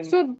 So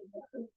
Kalau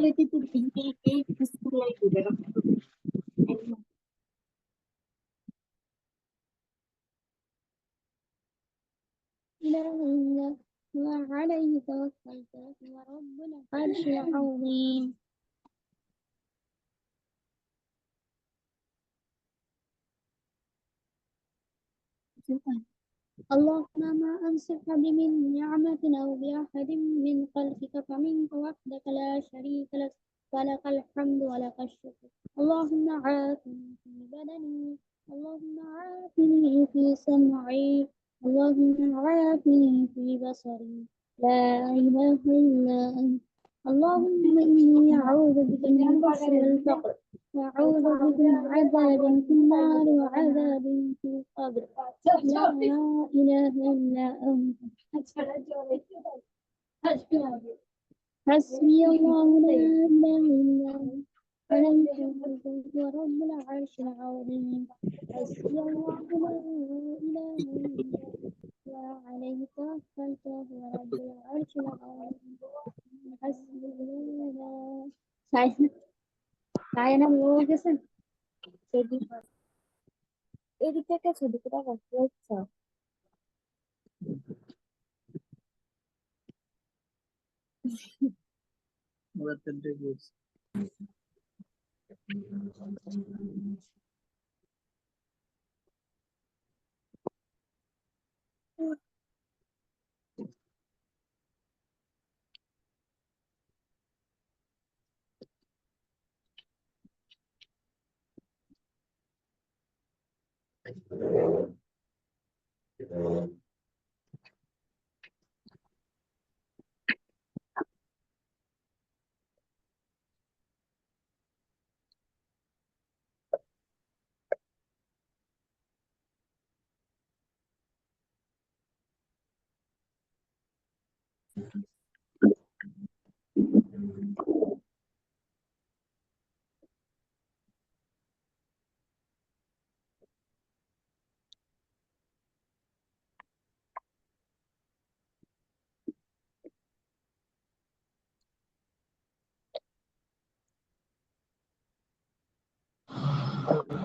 itu tinggi ke sekolah itu dalam إله وعليه توكلت ورب العرش العظيم اللهم ما أنصح بمن نعمة أو بأحد من خلقك فمنك وحدك لا شريك لك فلك الحمد ولك الشكر اللهم عافني في بدني اللهم عافني في سمعي اللهم عافني في بصري لا إله إلا أنت اللهم إني أعوذ بك من البخل والفقر وأعوذ بك من عذاب في النار وعذاب في القبر لا إله إلا أنت حسبي الله لا إله إلا هو عليه توكلت ورب العرش العظيم حسبي الله لا إله إلا هو وعليه توكلت ورب العرش العظيم حسبي الله saya mau kesan jadi এদিকে একটা ছবি করে রাখতে হচ্ছে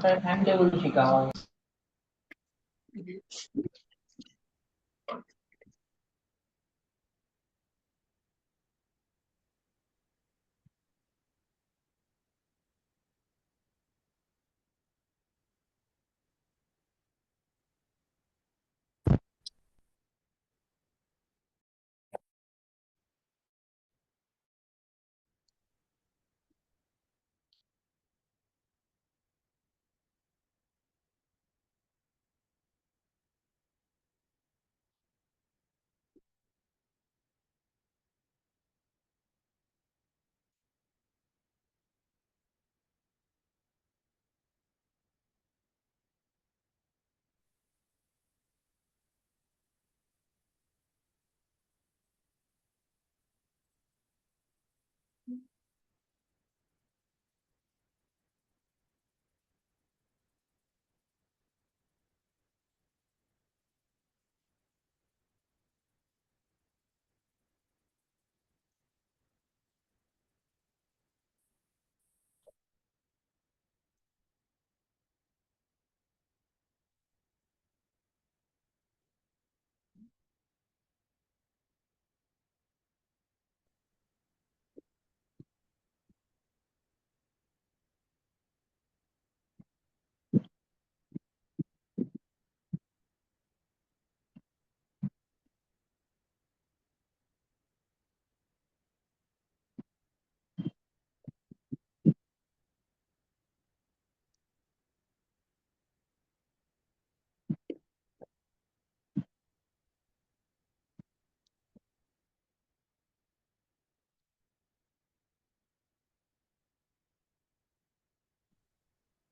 টাইম টেবিল শিখাও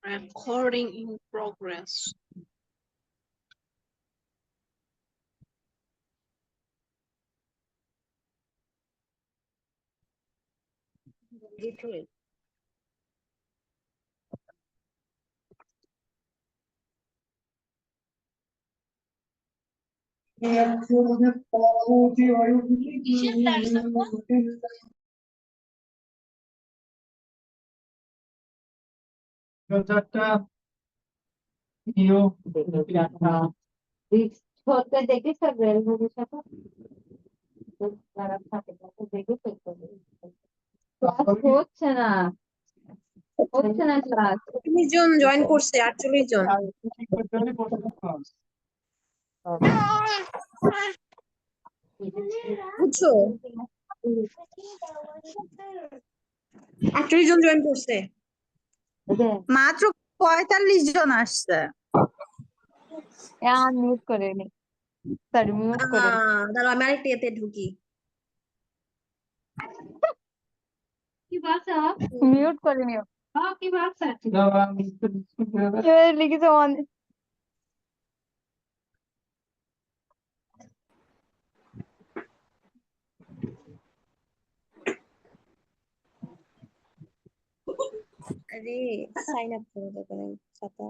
Recording in progress. يكفر بالطاغوت ويؤمن হতে দেখেছ বেল ভবিষ্যৎ খারাপ থাকে দেখেছো হচ্ছে না ক্লাস 40 জন জয়েন করছে 48 জন বুঝছো 48 জন জয়েন করছে মাত্র 45 জন আসছে। মিউট করে নি সরি মিউট করে দাঁড়াও আমি আরেকটা এতে ঢুকি মিউট করে নিও লিখেছে অন আরে সাইন আপ করে দেবেন সাথে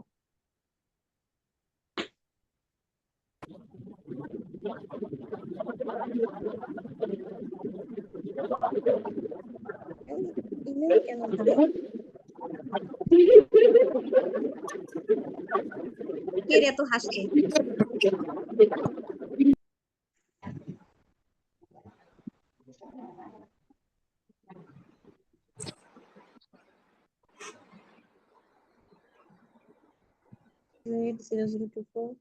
ইমেল কেন দিবে কে রে এত হাসছে Wait, 0024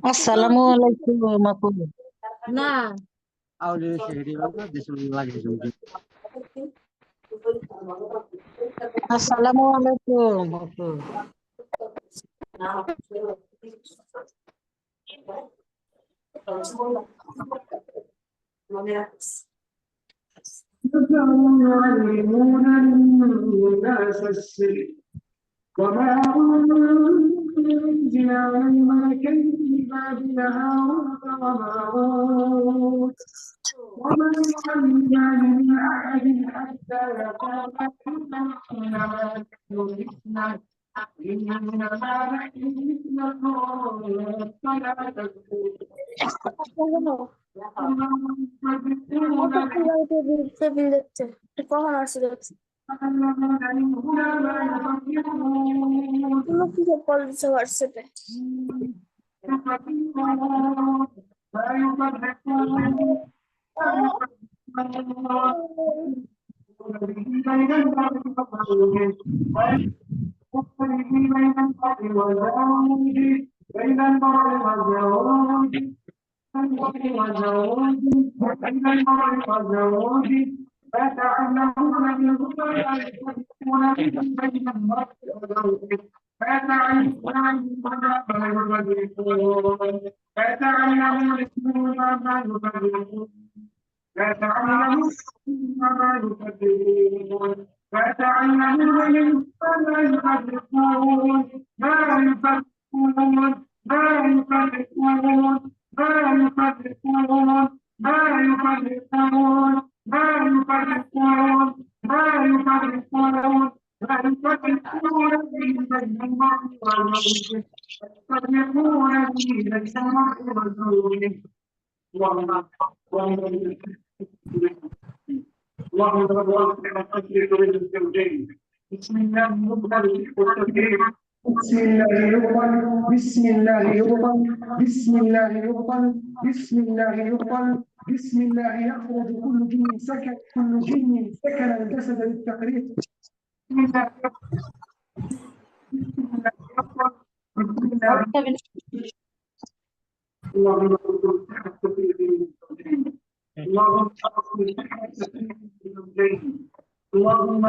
আসসালামু আলাইকুম আপু। না আসসালামু আলাইকুম আপু। يعلمون الناس السر وما أنزل على الملكين ببابل هاروت وماروت وما يعلمان من أحد حتى يقوما إنما نحن فتنة إنما نحن فتنة فلا تكفر কখন আসছে কল দিচ্ছে হোয়াটসঅ্যাপে بسم الله يقبل بسم الله يقبل بسم الله يقبل بسم الله يقبل بسم الله يخرج كل جن سكن كل جن سكن الجسد للتقريب بسم الله يقبل بسم الله اللهم اللهم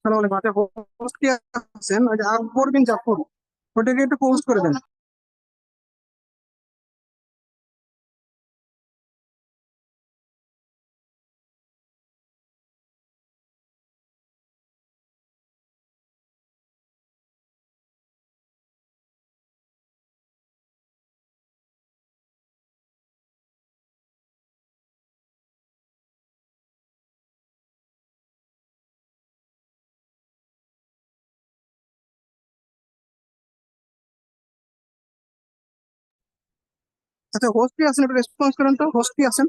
আসসালামু আলাইকুম। আচ্ছা, হোস্ট কে আছেন? ওই যে আকবর বিন জাফর, ওটাকে একটু পোস্ট করে দেন। আচ্ছা, হোস্ট কে আছেন? একটু রেসপন্স করেন তো, হোস্ট কে আছেন?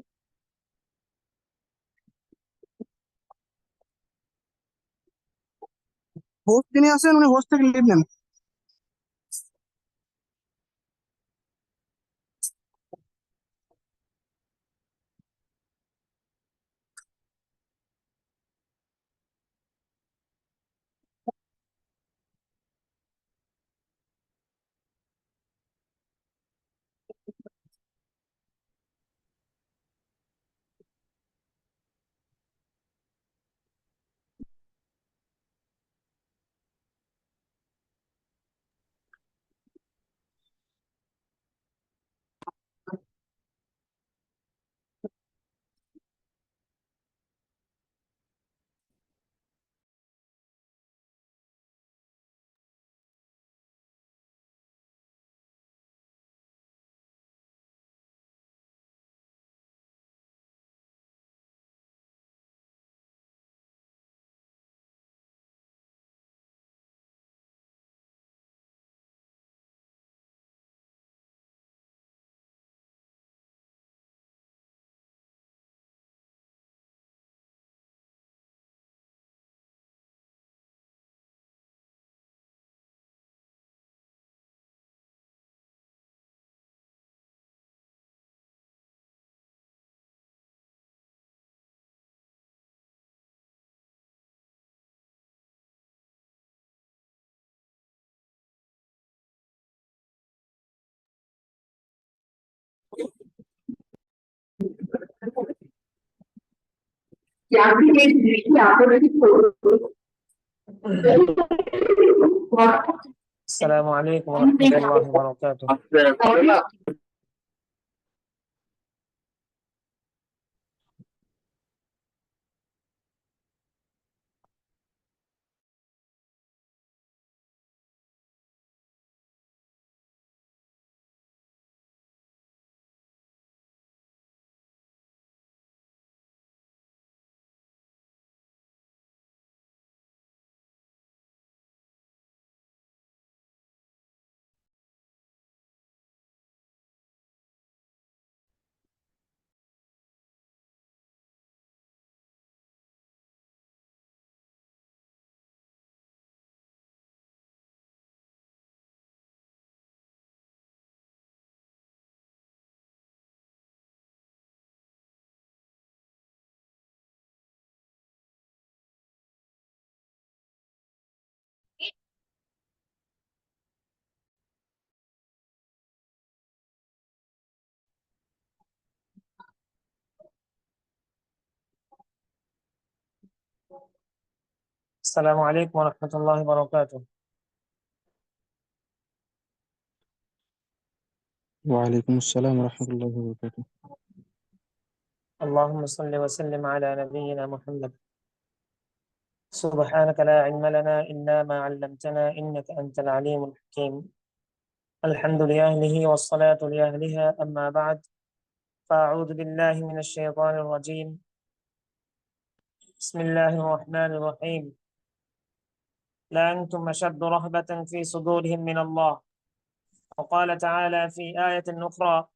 হোস্ট যিনি আছেন উনি হোস্ট থেকে লিভ নেন। السلام عليكم ورحمة الله وبركاته. السلام عليكم ورحمة الله وبركاته. وعليكم السلام ورحمة الله وبركاته. اللهم صل وسلم على نبينا محمد. سبحانك لا علم لنا إلا ما علمتنا إنك أنت العليم الحكيم. الحمد لأهله والصلاة لأهلها، أما بعد، فأعوذ بالله من الشيطان الرجيم. بسم الله الرحمن الرحيم. لأنتم أشد رهبة في صدورهم من الله. وقال تعالى في آية أخرى: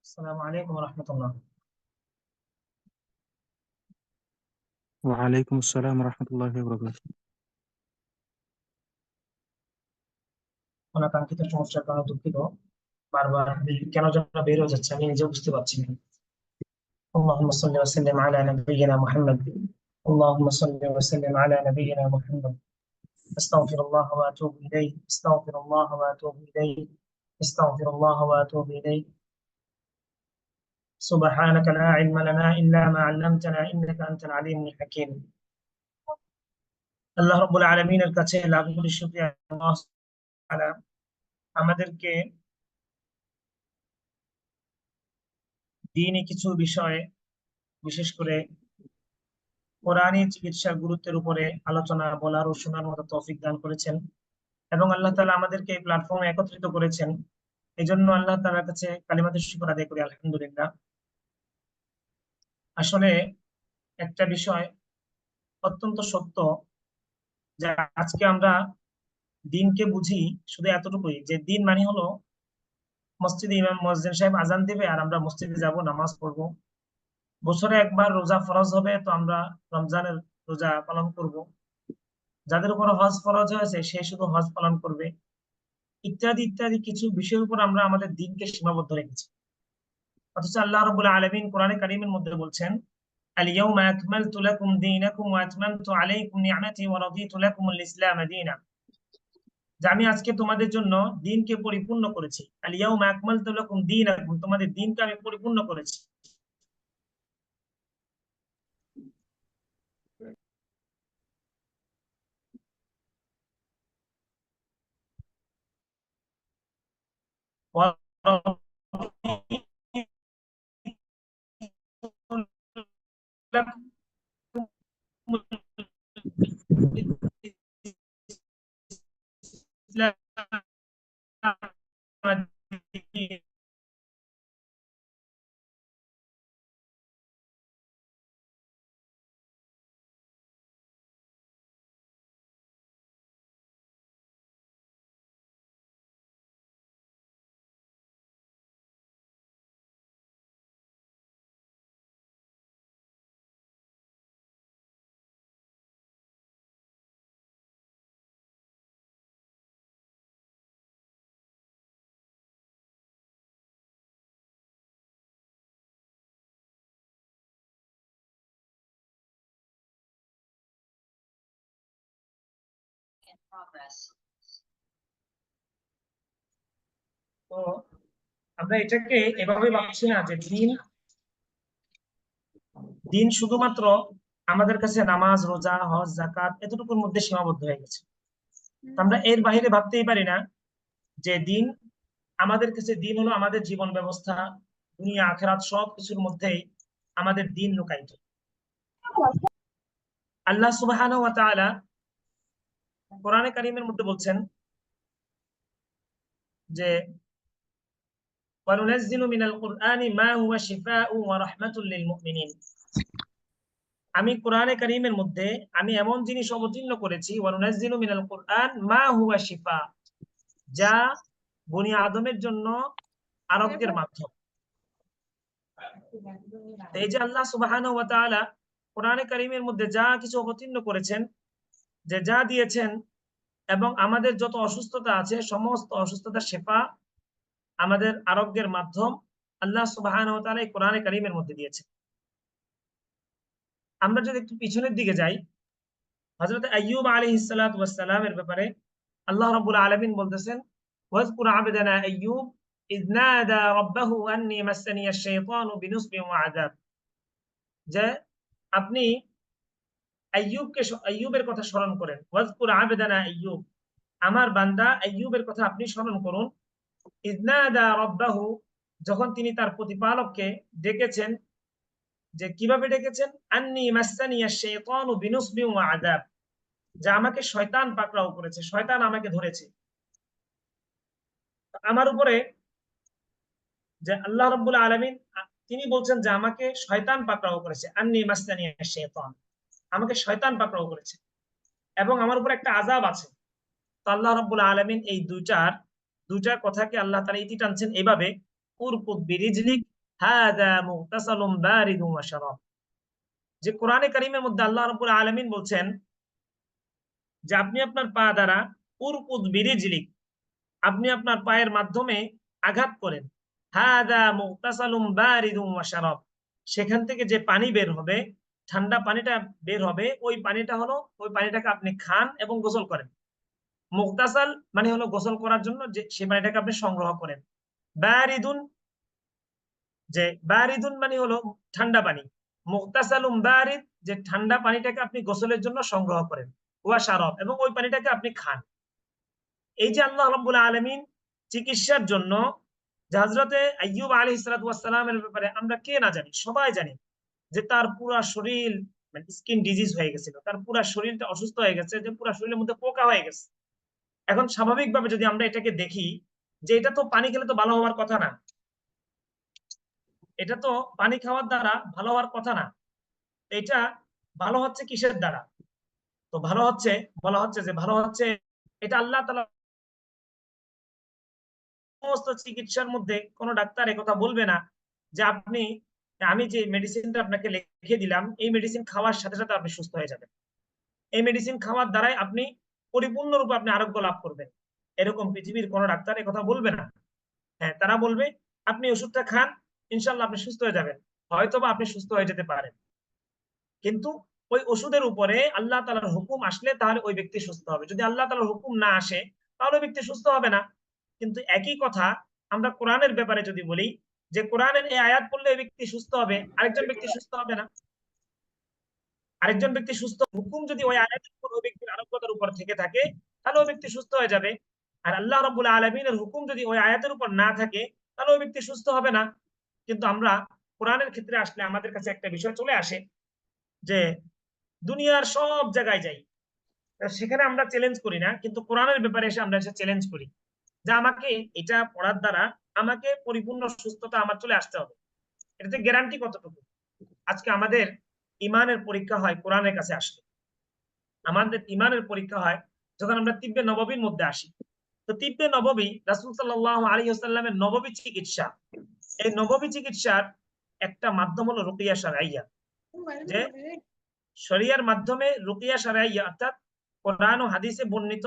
আসসালামু আলাইকুম ওয়া রাহমাতুল্লাহ। ওয়ালাইকুম আসসালাম রহমতুল্লাহ বরকাতুহু। অনাকাঙ্ক্ষিত সমস্যার কারণে দুঃখিত, বারবার কেন যেন বের হয়ে যাচ্ছে, আমি নিজেও বুঝতে পারছি না। اللهم صل وسلم على نبينا محمد. اللهم صل وسلم على نبينا محمد. استغفر الله واتوب اليه، استغفر الله واتوب اليه، استغفر الله واتوب اليه. سبحانك لا علم لنا الا ما علمتنا انك انت العليم الحكيم. আল্লাহ রাব্বুল আলামিনের কাছে লাখ কোটি শুকরিয়া, আল্লাহ তাআলা আমাদেরকে দ্বীনি কিছু বিষয়ে, বিশেষ করে কোরআনী চিকিৎসার গুরুত্বের উপরে আলোচনা বলার ও শোনার মতো তৌফিক দান করেছেন, এবং আল্লাহ তাআলা আমাদেরকে এই প্ল্যাটফর্মে একত্রিত করেছেন। এই জন্য আল্লাহ তাআলার কাছে কালিমাতুশ শুকর আদায় করি, আলহামদুলিল্লাহ। আসলে একটা বিষয় অত্যন্ত সত্য, যে আজকে আমরা দিনকে বুঝি শুধু এতটুকুই, যে দিন মানে হলো মসজিদে ইমাম মুয়াজ্জিন সাহেব আজান দিবে আর আমরা মসজিদে যাব, নামাজ পড়বো। বছরে একবার রোজা ফরজ হবে, তো আমরা রমজানের রোজা পালন করব। যাদের উপর হজ ফরজ হয়েছে সে শুধু হজ পালন করবে, ইত্যাদি ইত্যাদি কিছু বিষয়ের উপর আমরা আমাদের দিনকে সীমাবদ্ধ রেখেছি। অথচ আল্লাহ রাব্বুল আলামিন কোরআনে কারীমের মধ্যে বলছেন, আল-ইয়াউমা আকমালতু লাকুম দীনাকুম ওয়া আতমামতু আলাইকুম নি'মাতি ওয়া রাদিতু লাকুমুল ইসলাম দীনা। যে আমি আজকে তোমাদের জন্য দিনকে পরিপূর্ণ করেছি। আল-ইয়াউমা আকমালতু লাকুম দীনাকুম, তোমাদের দিনকে আমি পরিপূর্ণ করেছি। তো আমরা এটাকে এভাবে ভাবছি না যে দিন শুধুমাত্র আমাদের কাছে নামাজ, রোজা, হজ, যাকাত এতটুকুর মধ্যে সীমাবদ্ধ হয়ে গেছে। আমরা এর বাইরে ভাবতেই পারি না যে দিন আমাদের কাছে, দিন হলো আমাদের জীবন ব্যবস্থা, দুনিয়া আখিরাত সব কিছুর মধ্যেই আমাদের দিন লুকায়িত। আল্লাহ সুবহানাহু ওয়া তাআলা কোরআনে কারীমের মধ্যে বলছেন যে ওয়ানুনাজ্জিলু মিনাল কুরআনি মা হুয়া শিফাউ ওয়া রাহমাতুল লিল মুমিনিন। আমি কোরআনে কারীমের মধ্যে আমি এমন জিনিস অবতীর্ণ করেছি, ওয়ানুনাজ্জিলু মিনাল কুরআন মা হুয়া শিফা, যা বনি আদমের জন্য আরোগ্যের মাধ্যম। এই যে আল্লাহ সুবহানাহু ওয়া তাআলা কোরআনে কারীমের মধ্যে যা কিছু অবতীর্ণ করেছেন, যে যা দিয়েছেন, এবং আমাদের যত অসুস্থতা আছে সমস্ত অসুস্থতার শেফা, আমাদের আরোগ্যের মাধ্যম আল্লাহ সুবহানাহু ওয়া তাআলা এই কোরআনে কারীমের মধ্যে দিয়েছেন। আমরা যদি একটু পিছনের দিকে যাই, হযরত আইয়ুব আলাইহিস সালাতু ওয়াস সালামের ব্যাপারে আল্লাহ রাব্বুল আলামিন বলতেছেন, ওয়াজকুর আবদানা আইয়ুব ইয নাদা রাব্বাহু আন্নী মাসসানিয়াশ শাইতানু বিনুসবিন ওয়া আযাব। যে আপনি আইয়ুবের কথা স্মরণ করেন। ওয়াজকুর আবদানা আইয়ুব, আমার বান্দা আইয়ুবের কথা আপনি স্মরণ করুন। ইয নাদা রাব্বাহু, যখন তিনি তার প্রতিপালককে ডেকেছেন। যে কিভাবে ডেকেছেন? আন্নী মাসসানিয়াশ শাইতানু বিনুসবিন ওয়া আযাব, যে আমাকে শয়তান পাকড়াও করেছে, শয়তান আমাকে ধরেছে। আমার উপরে যে আল্লাহ রাব্বুল আলামিন তিনি বলছেন যে আমাকে শয়তান পাকড়াও করেছে, আন্নী মাসসানিয়াশ শাইতান, আমাকে শয়তান পাকড়াও করেছে, এবং আমার উপর একটা আযাব আছে। তো আল্লাহ রাব্বুল আলামিন এই দুইটার কথাকে আল্লাহ তাআলা ইতি টানছেন এভাবে, উরকুদ বিরিজলিক হাযা মুগতাসালুম বারিদুম ওয়া শারাব। যে কোরআনে কারীমের মধ্যে আল্লাহ রাব্বুল আলামিন বলছেন যে আপনি আপনার পা দ্বারা উরকুদ বিরিজলিক, আপনি আপনার পায়ের মাধ্যমে আঘাত করেন। হাযা মুগতাসালুম বারিদুম ওয়া শারাব, সেখান থেকে যে পানি বের হবে, ঠান্ডা পানিটা বের হবে, ওই পানিটা হলো, ওই পানিটাকে আপনি খান এবং গোসল করেন। মুগতাসাল মানে হলো গোসল করার জন্য যে সেই পানিটাকে আপনি সংগ্রহ করেন। বারিদুন, যে বারিদুন মানে হলো ঠান্ডা পানি। মুগতাসালুম বারিদ, যে ঠান্ডা পানিটাকে আপনি গোসলের জন্য সংগ্রহ করেন। ওয়া শারাব, এবং ওই পানিটাকে আপনি খান। এই যে আল্লাহ রাব্বুল আলামিন চিকিৎসার জন্য যে হযরতে আইয়ুব আলাইহিস সালাতু ওয়াস সালামের ব্যাপারে আমরা কে না জানি, সবাই জানি যে তার পুরা শরীর মানে স্কিন ডিজিজ হয়ে গেছিল। তার পুরা শরীরটা অসুস্থ হয়ে গেছে, যে পুরা শরীরের মধ্যে পোকা হয়ে গেছে। এখন স্বাভাবিকভাবে যদি আমরা এটাকে দেখি যে এটা তো পানি খেলে তো ভালো হওয়ার কথা না, এটা তো পানি খাওয়ার দ্বারা ভালো হওয়ার কথা না, এটা ভালো হচ্ছে কিসের দ্বারা? তো ভালো হচ্ছে, বলা হচ্ছে যে ভালো হচ্ছে এটা আল্লাহ তাআলা। সমস্ত চিকিৎসার মধ্যে কোনো ডাক্তার একথা বলবে না যে আপনি, আমি যে মেডিসিনটা আপনাকে লিখে দিলাম এই মেডিসিন খাওয়ার সাথে সাথে আপনি সুস্থ হয়ে যাবেন, এই মেডিসিন খাওয়ার দ্বারাই আপনি পরিপূর্ণরূপে আপনি আরোগ্য লাভ করবেন। এরকম পৃথিবীর কোনো ডাক্তার একথা বলবে না। হ্যাঁ, তারা বলবে আপনি ওষুধটা খান, ইনশাআল্লাহ আপনি সুস্থ হয়ে যাবেন, হয়তোবা আপনি সুস্থ হয়ে যেতে পারেন। কিন্তু ওই ওষুধের উপরে আল্লাহ তাআলার হুকুম আসলে তাহলে ওই ব্যক্তি সুস্থ হবে। যদি আল্লাহ তাআলার হুকুম না আসে তাহলে ওই ব্যক্তি সুস্থ হবে না। কিন্তু একই কথা আমরা কোরআনের ব্যাপারে যদি বলি যে কোরআনের এই আয়াত পড়লে ওই ব্যক্তি সুস্থ হবে, আরেকজন ব্যক্তি সুস্থ হবে না। আরেকজন ব্যক্তি সুস্থ, হুকুম যদি ওই আয়াতের উপর ওই ব্যক্তির আরোগ্যতার উপর থেকে থাকে তাহলে ওই ব্যক্তি সুস্থ হয়ে যাবে। আর আল্লাহ রাব্বুল আলামিনের হুকুম যদি ওই আয়াতের উপর না থাকে তাহলে ওই ব্যক্তি সুস্থ হবে না। কিন্তু আমরা কোরআনের ক্ষেত্রে আসলে আমাদের কাছে একটা বিষয় চলে আসে যে দুনিয়ার সব জায়গায় যাই, সেখানে আমরা চ্যালেঞ্জ করি না, কিন্তু কোরআনের ব্যাপারে এসে আমরা এসে চ্যালেঞ্জ করি যে আমাকে এটা পড়ার দ্বারা আমাকে পরিপূর্ণ সুস্থতা আমার চলে আসতে হবে। এটাতে গ্যারান্টি কতটুকু? আজকে আমাদের ইমানের পরীক্ষা হয় কোরআনের কাছে আসলে, আমাদের ইমানের পরীক্ষা হয় যখন আমরা তিব্বে নববীর মধ্যে আসি। তো তিব্বে নববী রাসূল সাল্লাল্লাহু আলাইহি ওয়াসাল্লামের নববী চিকিৎসা, এই নববী চিকিৎসার একটা মাধ্যম হলো রুকিয়া শারঈয়া। যে শরিয়ার মাধ্যমে রুকিয়া শারঈয়া অর্থাৎ কোরআন ও হাদিসে বর্ণিত,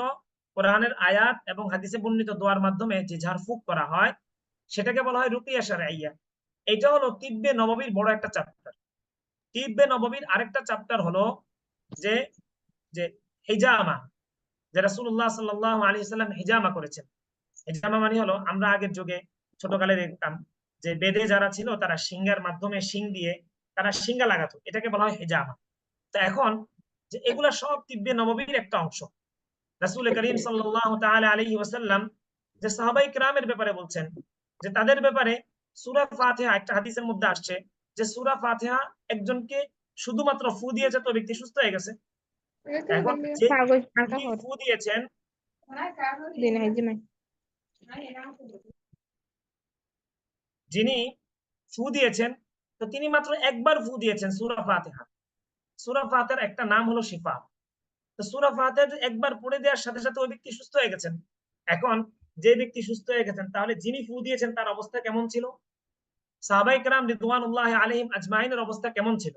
কোরআনের আয়াত এবং হাদিসে বর্ণিত দোয়ার মাধ্যমে যে ঝাড়ফুঁক করা হয় সেটাকে বলা হয় রুকিয়া শারঈয়া। এটা হলো তিব্বে নববীর বড় একটা চ্যাপ্টার। তিব্বে নববীর আরেকটা চ্যাপ্টার হলো যে যে হিজামা, যে রাসূলুল্লাহ সাল্লাল্লাহু আলাইহি সাল্লাম হিজামা করেছেন। হিজামা মানে হলো আমরা আগের যুগে ছোটকালে দেখতাম যে বেদে যারা ছিল তারা শিংগার মাধ্যমে শিং দিয়ে তারা শিঙ্গা লাগাতো, এটাকে বলা হয় হিজামা। তো এখন যে এগুলা সব তিব্বে নববীর একটা অংশ। রাসূল করিম সাল্লাল্লাহু তাআলা আলাইহি ওয়াসাল্লাম যে সাহাবায়ে কিরামের ব্যাপারে বলছেন যে তাদের ব্যাপারে সূরা ফাতিহা, একটা হাদিসের মধ্যে আসছে যে সূরা ফাতিহা একজনকে শুধুমাত্র ফু দিয়েছে তো ব্যক্তি সুস্থ হয়ে গেছে। এখন যে যিনি ফু দিয়েছেন, যিনি ফু দিয়েছেন তো তিনি মাত্র একবার ফু দিয়েছেন সূরা ফাতিহা। সূরা ফাতিহার একটা নাম হলো শিফা। তো সূরা ফাতিহা একবার পড়ে দেওয়ার সাথে সাথে ওই ব্যক্তি সুস্থ হয়ে গেছেন। এখন যে ব্যক্তি সুস্থ হয়ে গেছেন তাহলে যিনি ফু দিয়েছেন তার অবস্থা কেমন ছিল? সাহাবায়ে কেরাম রিদওয়ানুল্লাহি আলাইহিম আজমাইনের অবস্থা কেমন ছিল?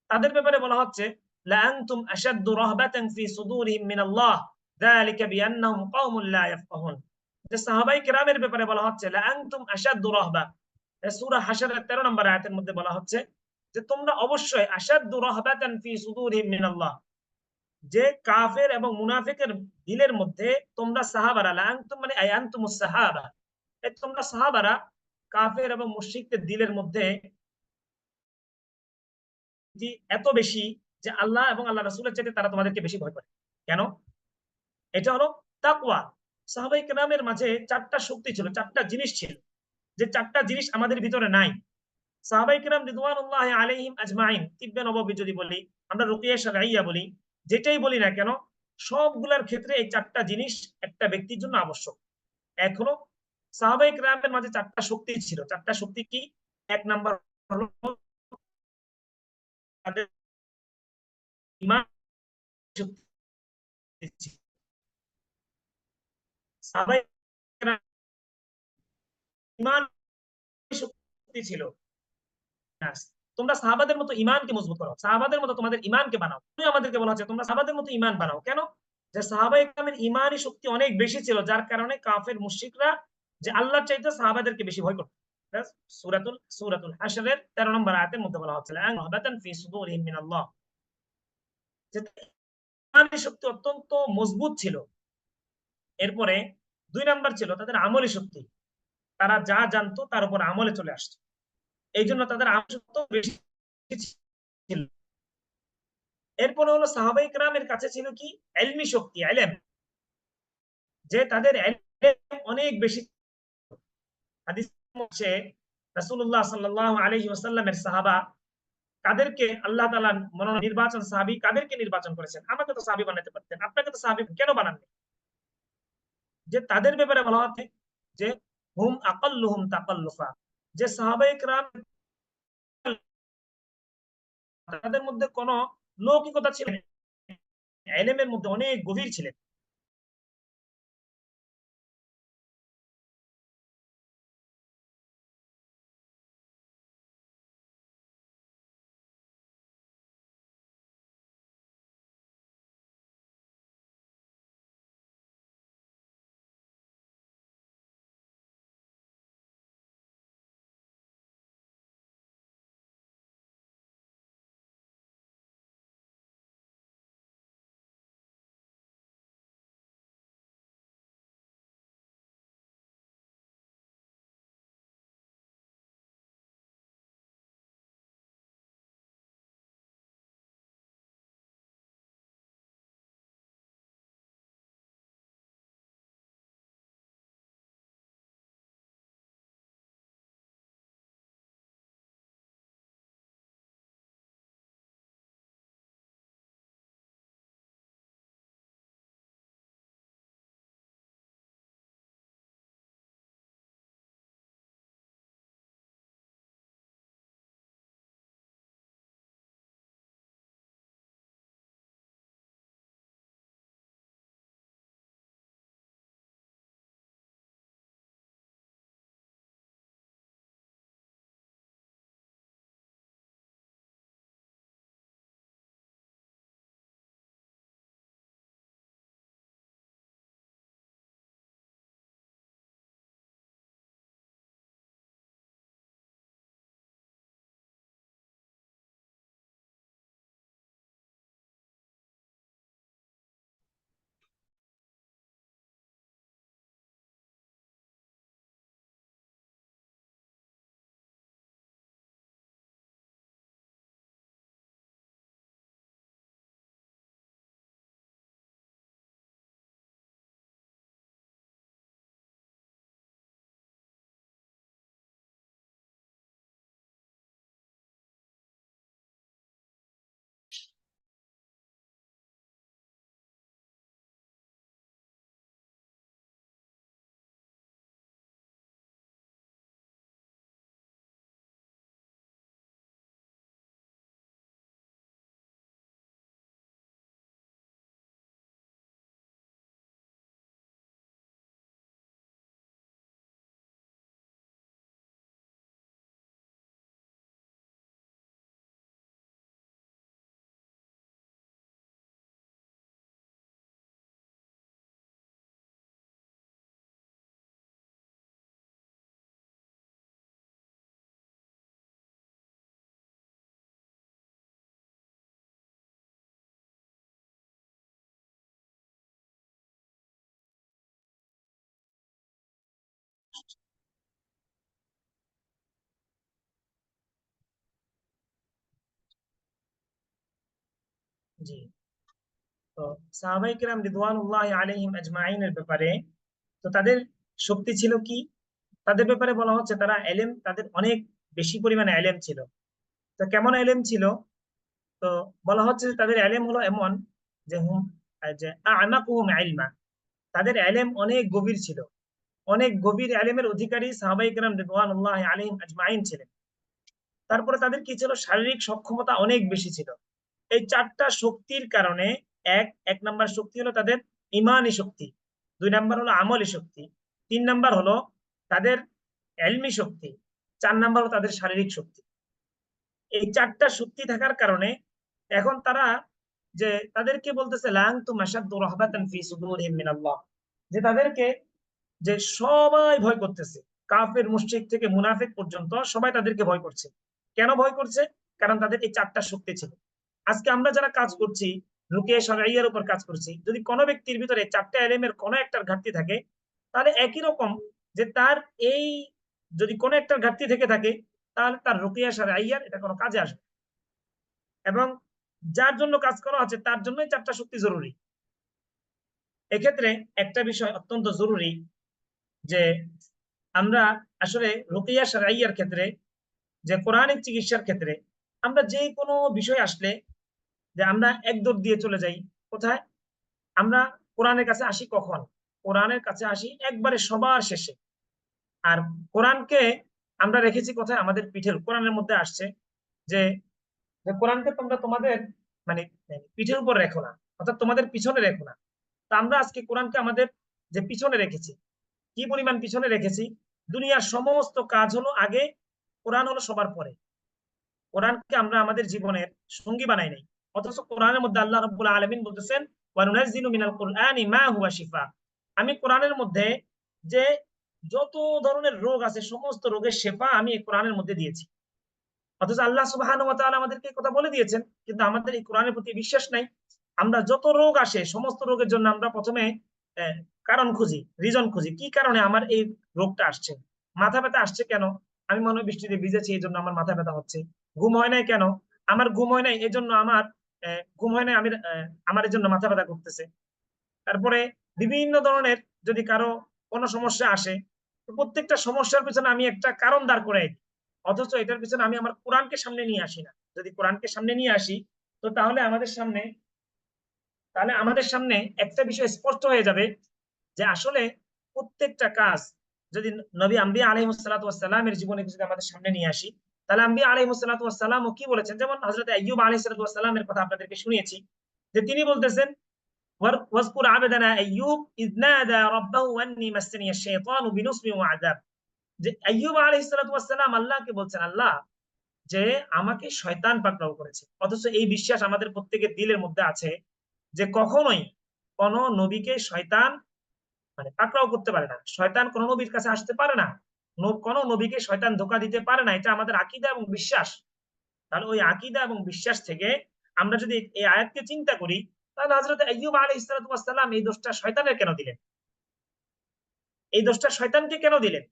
তাদের ব্যাপারে বলা হচ্ছে লা আনতুম আশাদ্দু রাহবাতান ফি সুদুরিহিম মিনাল্লাহ যালিকা বিআন্নাহুম কওমুন লা ইয়াফকাহুন। যে সাহাবায়ে কেরামের ব্যাপারে বলা হচ্ছে লা আনতুম আশাদ্দু রাহবা, সূরা হাশরের 13 নম্বর আয়াতের মধ্যে বলা হচ্ছে যে তোমরা অবশ্যই আশাদ্দু রাহবাতান ফি সুদুরিহিম মিনাল্লাহ, যে কাফের এবং মুনাফিকের দিলের মধ্যে তোমরা সাহাবারা, লা আনতুম মানে আই আনতুমুস সাহাবা, তোমরা সাহাবারা কাফের এবং মুশরিকদের দিলের মধ্যে এত বেশি যে আল্লাহ এবং আল্লাহ রাসূলের চাইতে তারা তোমাদেরকে বেশি ভয় করে। কেন? এটা হলো তাকওয়া। সাহাবায়ে কেরামের মাঝে চারটা শক্তি ছিল, চারটা জিনিস ছিল, যে চারটা জিনিস আমাদের ভিতরে নাই। সাহাবায়ে কেরাম রিদওয়ানুল্লাহি আলাইহিম আজমাইন, তিব্বে নববী যদি বলি, আমরা রুকিয়া শারঈয়া বলি, যেটাই বলি না কেন সবগুলোর ক্ষেত্রে এই চারটা জিনিস একটা ব্যক্তির জন্য আবশ্যক। এক হলো সাহাবায়ে কেরামের মাঝে চারটা শক্তি ছিল। চারটা শক্তি কি? এক নাম্বার হলো তাদের ঈমান শক্তি, সাহাবায়ে কেরাম ঈমান শক্তি ছিল। আসছে। তোমরা সাহাবাদের মতো ঈমানকে মজবুত করো, সাহাবাদের মতো তোমাদের ঈমানকে বানাও। আমাদেরকে বলা হচ্ছে তোমরা সাহাবাদের মতো ঈমান বানাও। কেন? যে সাহাবায়ে কেরামের ঈমানী শক্তি অনেক বেশি ছিল, যার কারণে কাফের মুশরিকরা যে আল্লাহর চাইতে সাহাবাদেরকে বেশি ভয় করত। সূরাতুল হাশরের 13 নম্বর আয়াতের মধ্যে বলা হচ্ছে রাহবাতান ফি সুদুরিহিম মিনাল্লাহ, যে ঈমানী শক্তি অত্যন্ত মজবুত ছিল। এরপরে 2 নাম্বার ছিল তাদের আমলী শক্তি, তারা যা জানতো তার উপর আমলে চলে আসতো, এই জন্য তাদের আমল বেশি ছিল। এরপরে হলো সাহাবায়ে কেরামের কাছে ছিল কি ইলমি শক্তি, ইলম, যে তাদের ইলম অনেক বেশি। হাদিস হচ্ছে রাসূলুল্লাহ সাল্লাল্লাহু আলাইহি ওয়াসাল্লামের সাহাবা কাদেরকে আল্লাহ তাআলা নির্বাচন, সাহাবী কাদেরকে নির্বাচন করেছেন? আমাকে তো সাহাবী বানাতে পারতেন, আপনাকে তো সাহাবী কেন বানাননি? যে তাদের ব্যাপারে বলা হচ্ছে যে হুম আকাল্লুহুম তাকাল্লুফা, যে সাহাবায়ে কেরাম তাদের মধ্যে কোনো লৌকিকতা ছিল না, ইলমের মধ্যে অনেক গভীর ছিলেন। জি, তো সাহাবায়ে কেরাম রিদওয়ানুল্লাহি আলাইহিম আজমাইনের ব্যাপারে তো তাদের শক্তি ছিল কি? তাদের ব্যাপারে বলা হচ্ছে তারা ইলম, তাদের অনেক বেশি পরিমাণে ইলম ছিল। তো কেমন ইলম ছিল? তো বলা হচ্ছে যে তাদের ইলম হলো এমন যে যে আ'মাকুহুম ইলমা, তাদের ইলম অনেক গভীর ছিল, অনেক গভীর ইলমের অধিকারী সাহাবায়ে কেরাম রিদওয়ানুল্লাহি আলাইহিম আজমাইন ছিলেন। তারপরে তাদের কি ছিল? শারীরিক সক্ষমতা অনেক বেশি ছিল। এই 4টা শক্তির কারণে এক নাম্বার শক্তি হলো তাদের ঈমানী শক্তি, 2 নাম্বার হলো আমলী শক্তি, 3 নাম্বার হলো তাদের ইলমি শক্তি, 4 নাম্বার হলো তাদের শারীরিক শক্তি। এই চারটা শক্তি থাকার কারণে এখন তারা যে তাদেরকে বলতেছে যে তাদেরকে যে সবাই ভয় করতেছে, কাফের মুশরিক থেকে মুনাফিক পর্যন্ত সবাই তাদেরকে ভয় করছে। কেন ভয় করছে? কারণ তাদের এই চারটা শক্তি ছিল। আজকে আমরা যারা কাজ করছি রুকিয়া শারঈয়ার উপর কাজ করছি, যদি কোনো ব্যক্তির ভিতরে চারটা এলেমের কোনো একটার ঘাটতি থাকে, তাহলে একই রকম যে তার এই যদি কোনো একটার ঘাটতি থেকে থাকে, তাহলে তার রুকিয়া শারঈয়ার এটা কোনো কাজে আসবে। এবং যার জন্য কাজ করা হচ্ছে তার জন্যই চারটা শক্তি জরুরি। এক্ষেত্রে একটা বিষয় অত্যন্ত জরুরি যে আমরা আসলে রুকিয়া শারঈয়ার ক্ষেত্রে, যে কোরআনিক চিকিৎসার ক্ষেত্রে আমরা যে কোনো বিষয় আসলে যে আমরা একদর দিয়ে চলে যাই কোথায়? আমরা কোরআনের কাছে আসি কখন? কোরআনের কাছে আসি একবারে সবার শেষে। আর কোরআনকে আমরা রেখেছি কোথায়? আমাদের পিঠের। কোরআনের মধ্যে আসছে যে কোরআনকে তোমরা তোমাদের মানে পিঠের উপর রেখো না, অর্থাৎ তোমাদের পিছনে রেখো না। তা আমরা আজকে কোরআনকে আমাদের যে পিছনে রেখেছি, কি পরিমাণ পিছনে রেখেছি? দুনিয়ার সমস্ত কাজ হলো আগে, কোরআন হলো সবার পরে। কোরআনকে আমরা আমাদের জীবনের সঙ্গী বানাই নাই। অথচ কোরআনের মধ্যে আল্লাহ রাব্বুল আলামিন বলতেছেন ওয়ানুনাজ্জিলু মিনাল কুরআনি মা হুয়া শিফা। আমি কোরআনের মধ্যে যে যত ধরনের রোগ আছে সমস্ত রোগের শেফা আমি এই কোরআনের মধ্যে দিয়েছি। অথচ আল্লাহ সুবহানাহু ওয়া তাআলা আমাদেরকে এই কথা বলে দিয়েছেন, কিন্তু আমাদের এই কোরআনের প্রতি বিশ্বাস নাই। আমরা যত রোগ আসে সমস্ত রোগের জন্য আমরা প্রথমে কারণ খুঁজি, রিজন খুঁজি, কি কারণে আমার এই রোগটা আসছে। মাথা ব্যথা আসছে কেন? আমি মনে হয় বৃষ্টিতে ভিজেছি এই জন্য আমার মাথা ব্যথা হচ্ছে। ঘুম হয় নাই কেন? আমার ঘুম হয় নাই এই জন্য আমার ঘুম হয় নাই, আমি আমার এই জন্য মাথা ব্যথা করতেছে। তারপরে বিভিন্ন ধরনের যদি কারো কোনো সমস্যা আসে, তো প্রত্যেকটা সমস্যার পিছনে আমি একটা কারণ দাঁড় করে দিই। অথচ এটার পিছনে আমি আমার কোরআনকে সামনে নিয়ে আসি না। যদি কোরআনকে সামনে নিয়ে আসি, তো তাহলে আমাদের সামনে একটা বিষয় স্পষ্ট হয়ে যাবে যে আসলে প্রত্যেকটা কাজ যদি নবী আম্বিয়া আলাইহিস সালাতু ওয়াস সালামের জীবনে যদি আমাদের সামনে নিয়ে আসি, তাহলে আম্বিয়া আলাইহিস সালাতু ওয়াস সালাম কি বলেছেন? যেমন হযরত আইয়ুব আলাইহিস সালাতু ওয়াস সালামের কথা আপনাদেরকে শুনিয়েছি, যে তিনি বলতেছেন ওয়াজকুর আবদানা আইয়ুব ইয নাদা রাব্বাহু আন্নী মাসসানি আশ-শাইতানু বিনুসবিন ওয়া আযাব। যে আইয়ুব আলাইহিস সালাতু ওয়াস সালাম আল্লাহকে বলছেন, আল্লাহ যে আমাকে শয়তান পাকড়াও করেছে। অথচ এই বিশ্বাস আমাদের প্রত্যেকের দিলের মধ্যে আছে যে কখনোই কোন নবীকে শয়তান পাকড়াও করতে পারে না, শয়তান কোন নবীর কাছে আসতে পারে না, কোন নবীকে শয়তান ধোঁকা দিতে পারে না। এটা আমাদের আকীদা এবং বিশ্বাস। তাহলে ওই আকীদা এবং বিশ্বাস থেকে আমরা যদি এই আয়াতকে চিন্তা করি, তাহলে হযরত আইয়ুব আলাইহিস সালাতু ওয়াস সালাম এই দোষটা শয়তানের কেন দিলেন? এই দোষটা শয়তানকে কেন দিলেন?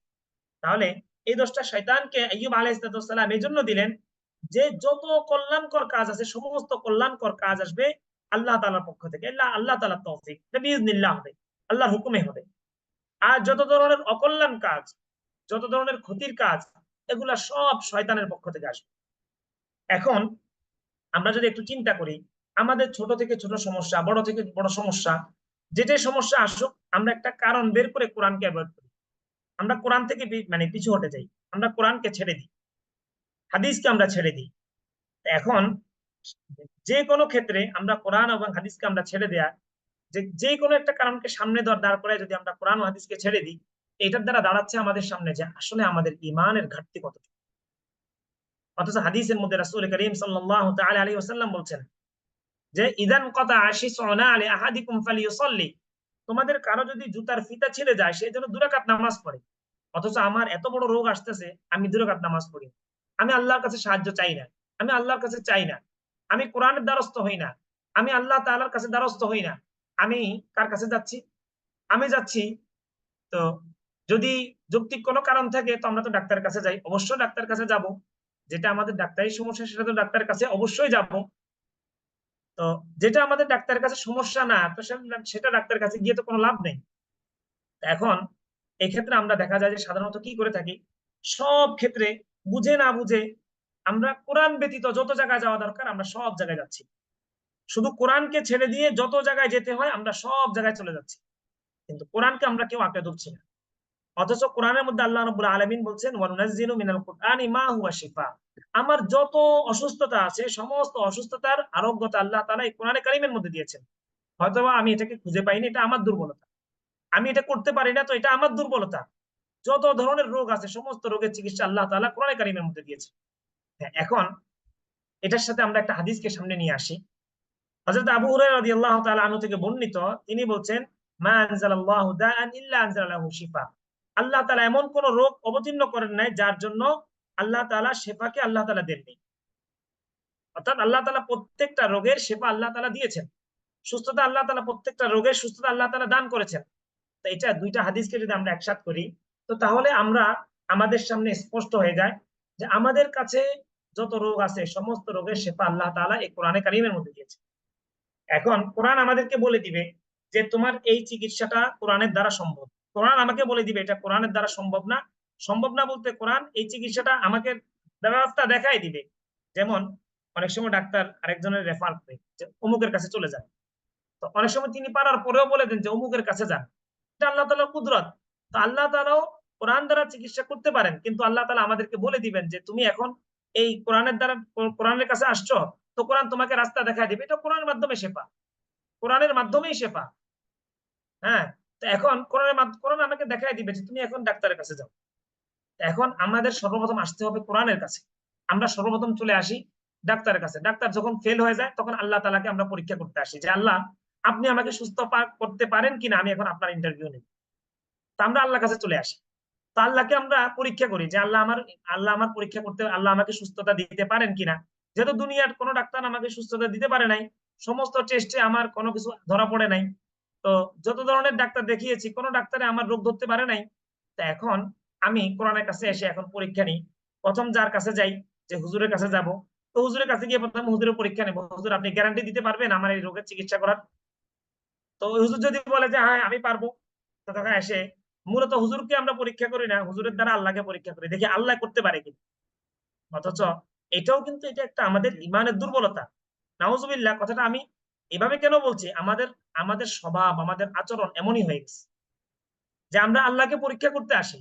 তাহলে এই দোষটা শয়তানকে আইয়ুব আলাইহিস সালাতু ওয়াস সালাম এজন্য দিলেন যে যত কল্যাণকর কাজ আছে সমস্ত কল্যাণকর কাজ আসবে আল্লাহ তাআলার পক্ষ থেকে, আল্লাহ তাআলার তৌফিক, এটা বিইজনিল্লাহ হবে, আল্লাহর হুকুমে হবে। আর যত ধরনের অকল্যাণ কাজ, যত ধরনের ক্ষতির কাজ, এগুলা সব শয়তানের পক্ষ থেকে আসবে। এখন আমরা যদি একটু চিন্তা করি, আমাদের ছোট থেকে ছোট সমস্যা, বড় থেকে বড় সমস্যা, যেটাই সমস্যা আসুক, আমরা একটা কারণ বের করে কোরআনকে অ্যাভয়েড করি। আমরা কোরআন থেকে পিছু হটে যাই, আমরা কোরআনকে ছেড়ে দিই, হাদিসকে আমরা ছেড়ে দিই। এখন যে কোনো ক্ষেত্রে আমরা কোরআন এবং হাদিসকে আমরা ছেড়ে দেয়া, যে কোনো একটা কারণকে সামনে দাঁড় করে যদি আমরা কোরআন ও হাদিসকে ছেড়ে দিই, এটার দ্বারা দাঁড়াচ্ছে আমাদের সামনে যে আসলে আমাদের ঈমানের ঘাটতি কতটুকু। অথচ হাদিসের মধ্যে রাসূল করিম সাল্লাল্লাহু তাআলা আলাইহি ওয়াসাল্লাম বলছেন যে ইদান কাতা আশিসুনা আলি আহাদিকুম ফালিয়ুসাল্লি, তোমাদের কারো যদি জুতার ফিতা ছিঁড়ে যায় সে যেন 2 রাকাত নামাজ পড়ে। অথচ আমার এত বড় রোগ আসতেছে, আমি 2 রাকাত নামাজ পড়ি, আমি আল্লাহর কাছে সাহায্য চাই না, আমি আল্লাহর কাছে চাই না, আমি কোরআনের দ্বারস্থ হই না, আমি আল্লাহ তাআলার কাছে দ্বারস্থ হই না, আমি কার কাছে যাচ্ছি? আমি যাচ্ছি তো যদি যৌক্তিক কোনো কারণ থাকে তো আমরা তো ডাক্তারের কাছে যাই, অবশ্যই ডাক্তারের কাছে যাব। যেটা আমাদের ডাক্তারি সমস্যা সেটা তো ডাক্তারের কাছে অবশ্যই যাব। তো যেটা আমাদের ডাক্তারের কাছে সমস্যা না, তো সেটা ডাক্তারের কাছে গিয়ে তো কোনো লাভ নেই। এখন এই ক্ষেত্রে আমরা দেখা যায় যে সাধারণত কি করে থাকি, সব ক্ষেত্রে বুঝে না বুঝে আমরা কোরআন ব্যতীত যত জায়গায় যাওয়া দরকার আমরা সব জায়গায় যাচ্ছি। শুধু কোরআনকে ছেড়ে দিয়ে যত জায়গায় যেতে হয় আমরা সব জায়গায় চলে যাচ্ছি, কিন্তু কোরআনকে আমরা কেউ আঁকড়ে ধরছি না। অথচ কোরআনের মধ্যে আল্লাহ রাব্বুল আলামিন বলছেন ওয়ানুনাজ্জিলু মিনাল কুরআনি মা হুয়া শিফা। আমার যত অসুস্থতা আছে সমস্ত অসুস্থতার আরোগ্যতা আল্লাহ তাআলা এই কোরআনে কারীমের মধ্যে দিয়েছেন। হয়তোবা আমি এটাকে খুঁজে পাইনি, এটা আমার দুর্বলতা, আমি এটা করতে পারি না, তো এটা আমার দুর্বলতা। যত ধরনের রোগ আছে সমস্ত রোগের চিকিৎসা আল্লাহ তাআলা কোরআনে কারীমের মধ্যে দিয়েছেন। হ্যাঁ, এখন এটার সাথে আমরা একটা হাদিসকে সামনে নিয়ে আসি। হযরত আবু হুরায়রা রাদিয়াল্লাহু তাআলা আনহু থেকে বর্ণিত, তিনি বলছেন, মা আনজালাল্লাহু দাআন ইল্লা আনজালা লাহু শিফা। আল্লাহ তাআলা এমন কোন রোগ অবতীর্ণ করেন নাই যার জন্য আল্লাহ তাআলা শিফাকে আল্লাহ তাআলা দেননি। অর্থাৎ আল্লাহ তাআলা প্রত্যেকটা রোগের শিফা আল্লাহ তাআলা দিয়েছেন। সুস্থতা আল্লাহ তাআলা, প্রত্যেকটা রোগের সুস্থতা আল্লাহ তাআলা দান করেছেন। তো এটা দুইটা হাদিসকে যদি আমরা একসাথে করি, তো তাহলে আমরা আমাদের সামনে স্পষ্ট হয়ে যায় যে আমাদের কাছে যত রোগ আছে সমস্ত রোগের শিফা আল্লাহ তাআলা এই কোরআনে কারীমের মধ্যে দিয়েছে। এখন কোরআন আমাদেরকে বলে দিবে যে তোমার এই চিকিৎসাটা কোরআনের দ্বারা সম্ভব। কোরআন আমাকে বলে দিবে এটা কোরআনের দ্বারা সম্ভব না। সম্ভব না বলতে কোরআন এই চিকিৎসাটা আমাকে রাস্তা দেখাই দিবে। যেমন অনেক সময় ডাক্তার আরেকজনের রেফার করে যে অমুকের কাছে চলে যান, তো অনেক সময় তিনি পারার পরেও বলে দেন যে অমুকের কাছে যান। এটা আল্লাহ তাআলার কুদরত। তো আল্লাহ তাআলাও কোরআন দ্বারা চিকিৎসা করতে পারেন, কিন্তু আল্লাহ তাআলা আমাদেরকে বলে দিবেন যে তুমি এখন এই কোরআনের দ্বারা কোরআনের কাছে আসছো, তো কোরআন তোমাকে রাস্তা দেখায় দিবে। এটা কোরআনের মাধ্যমে শেফা, কোরআনের মাধ্যমেই শেফা। হ্যাঁ, তো এখন কোরআন আমাকে দেখায় দিবে যে তুমি এখন ডাক্তারের কাছে যাও। এখন আমাদের সর্বপ্রথম আসতে হবে কোরআনের কাছে। আমরা সর্বপ্রথম চলে আসি ডাক্তারের কাছে। ডাক্তার যখন ফেল হয়ে যায় তখন আল্লাহ তাআলাকে আমরা পরীক্ষা করতে আসি যে আল্লাহ আপনি আমাকে সুস্থ করতে পারেন কিনা, আমি এখন আপনার ইন্টারভিউ নেব। তো আমরা আল্লাহর কাছে চলে আসি, তো আল্লাহকে আমরা পরীক্ষা করি যে আল্লাহ আমার পরীক্ষা করতে, আল্লাহ আমাকে সুস্থতা দিতে পারেন কিনা। যেহেতু দুনিয়ার কোনো ডাক্তার আমাকে সুস্থতা দিতে পারে নাই, সমস্ত টেস্টে আমার কোনো কিছু ধরা পড়ে নাই, তো যত ধরনের ডাক্তার দেখিয়েছি কোনো ডাক্তারে আমার রোগ ধরতে পারে নাই। তো এখন আমি কোরআনের কাছে এসে এখন পরীক্ষা নিই। প্রথম যার কাছে যাই, যে হুজুরের কাছে যাব, তো হুজুরের কাছে গিয়ে প্রথম হুজুরের পরীক্ষা নেব, হুজুর আপনি গ্যারান্টি দিতে পারবেন আমার এই রোগের চিকিৎসা করার? তো হুজুর যদি বলে যে হ্যাঁ আমি পারবো, তো তখন এসে মূলত হুজুরকে আমরা পরীক্ষা করি না, হুজুরের দ্বারা আল্লাহকে পরীক্ষা করি, দেখি আল্লাহ করতে পারে কিনা। অথচ এটাও কিন্তু এটা একটা আমাদের ইমানের দুর্বলতা। নাউজুবিল্লাহ, কথাটা আমি এভাবে কেন বলছি, আমাদের স্বভাব, আমাদের আচরণ এমনই হয়ে গেছে যে আমরা আল্লাহকে পরীক্ষা করতে আসি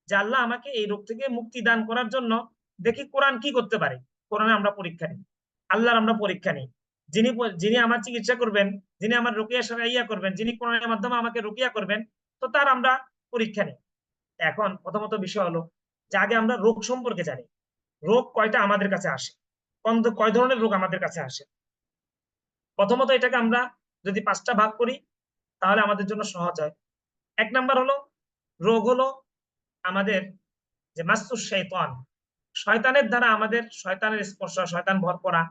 যে আল্লাহ আমাকে এই রোগ থেকে মুক্তি দান করার জন্য দেখি কোরআন কি করতে পারে। কোরআনে আমরা পরীক্ষা নিই, আল্লাহর আমরা পরীক্ষা নিই। যিনি আমার চিকিৎসা করবেন, যিনি আমার রুকিয়া সারাইয়া করবেন, যিনি কোরআনের মাধ্যমে আমাকে রুকিয়া করবেন, তো তার আমরা পরীক্ষা নিই। এখন প্রথমত বিষয় হলো যে আগে আমরা রোগ সম্পর্কে জানি। রোগ কয়টা আমাদের কাছে আসে, কয় ধরনের রোগ আমাদের কাছে আসে। প্রথমত এটাকে আমরা যদি 5টা ভাগ করি তাহলে আমাদের জন্য সহজ হয়। 1 নাম্বার হলো রোগ হলো আমাদের যে মাসুস শয়তান, শয়তানের দ্বারা আমাদের, শয়তানের স্পর্শ, শয়তান ভর করা,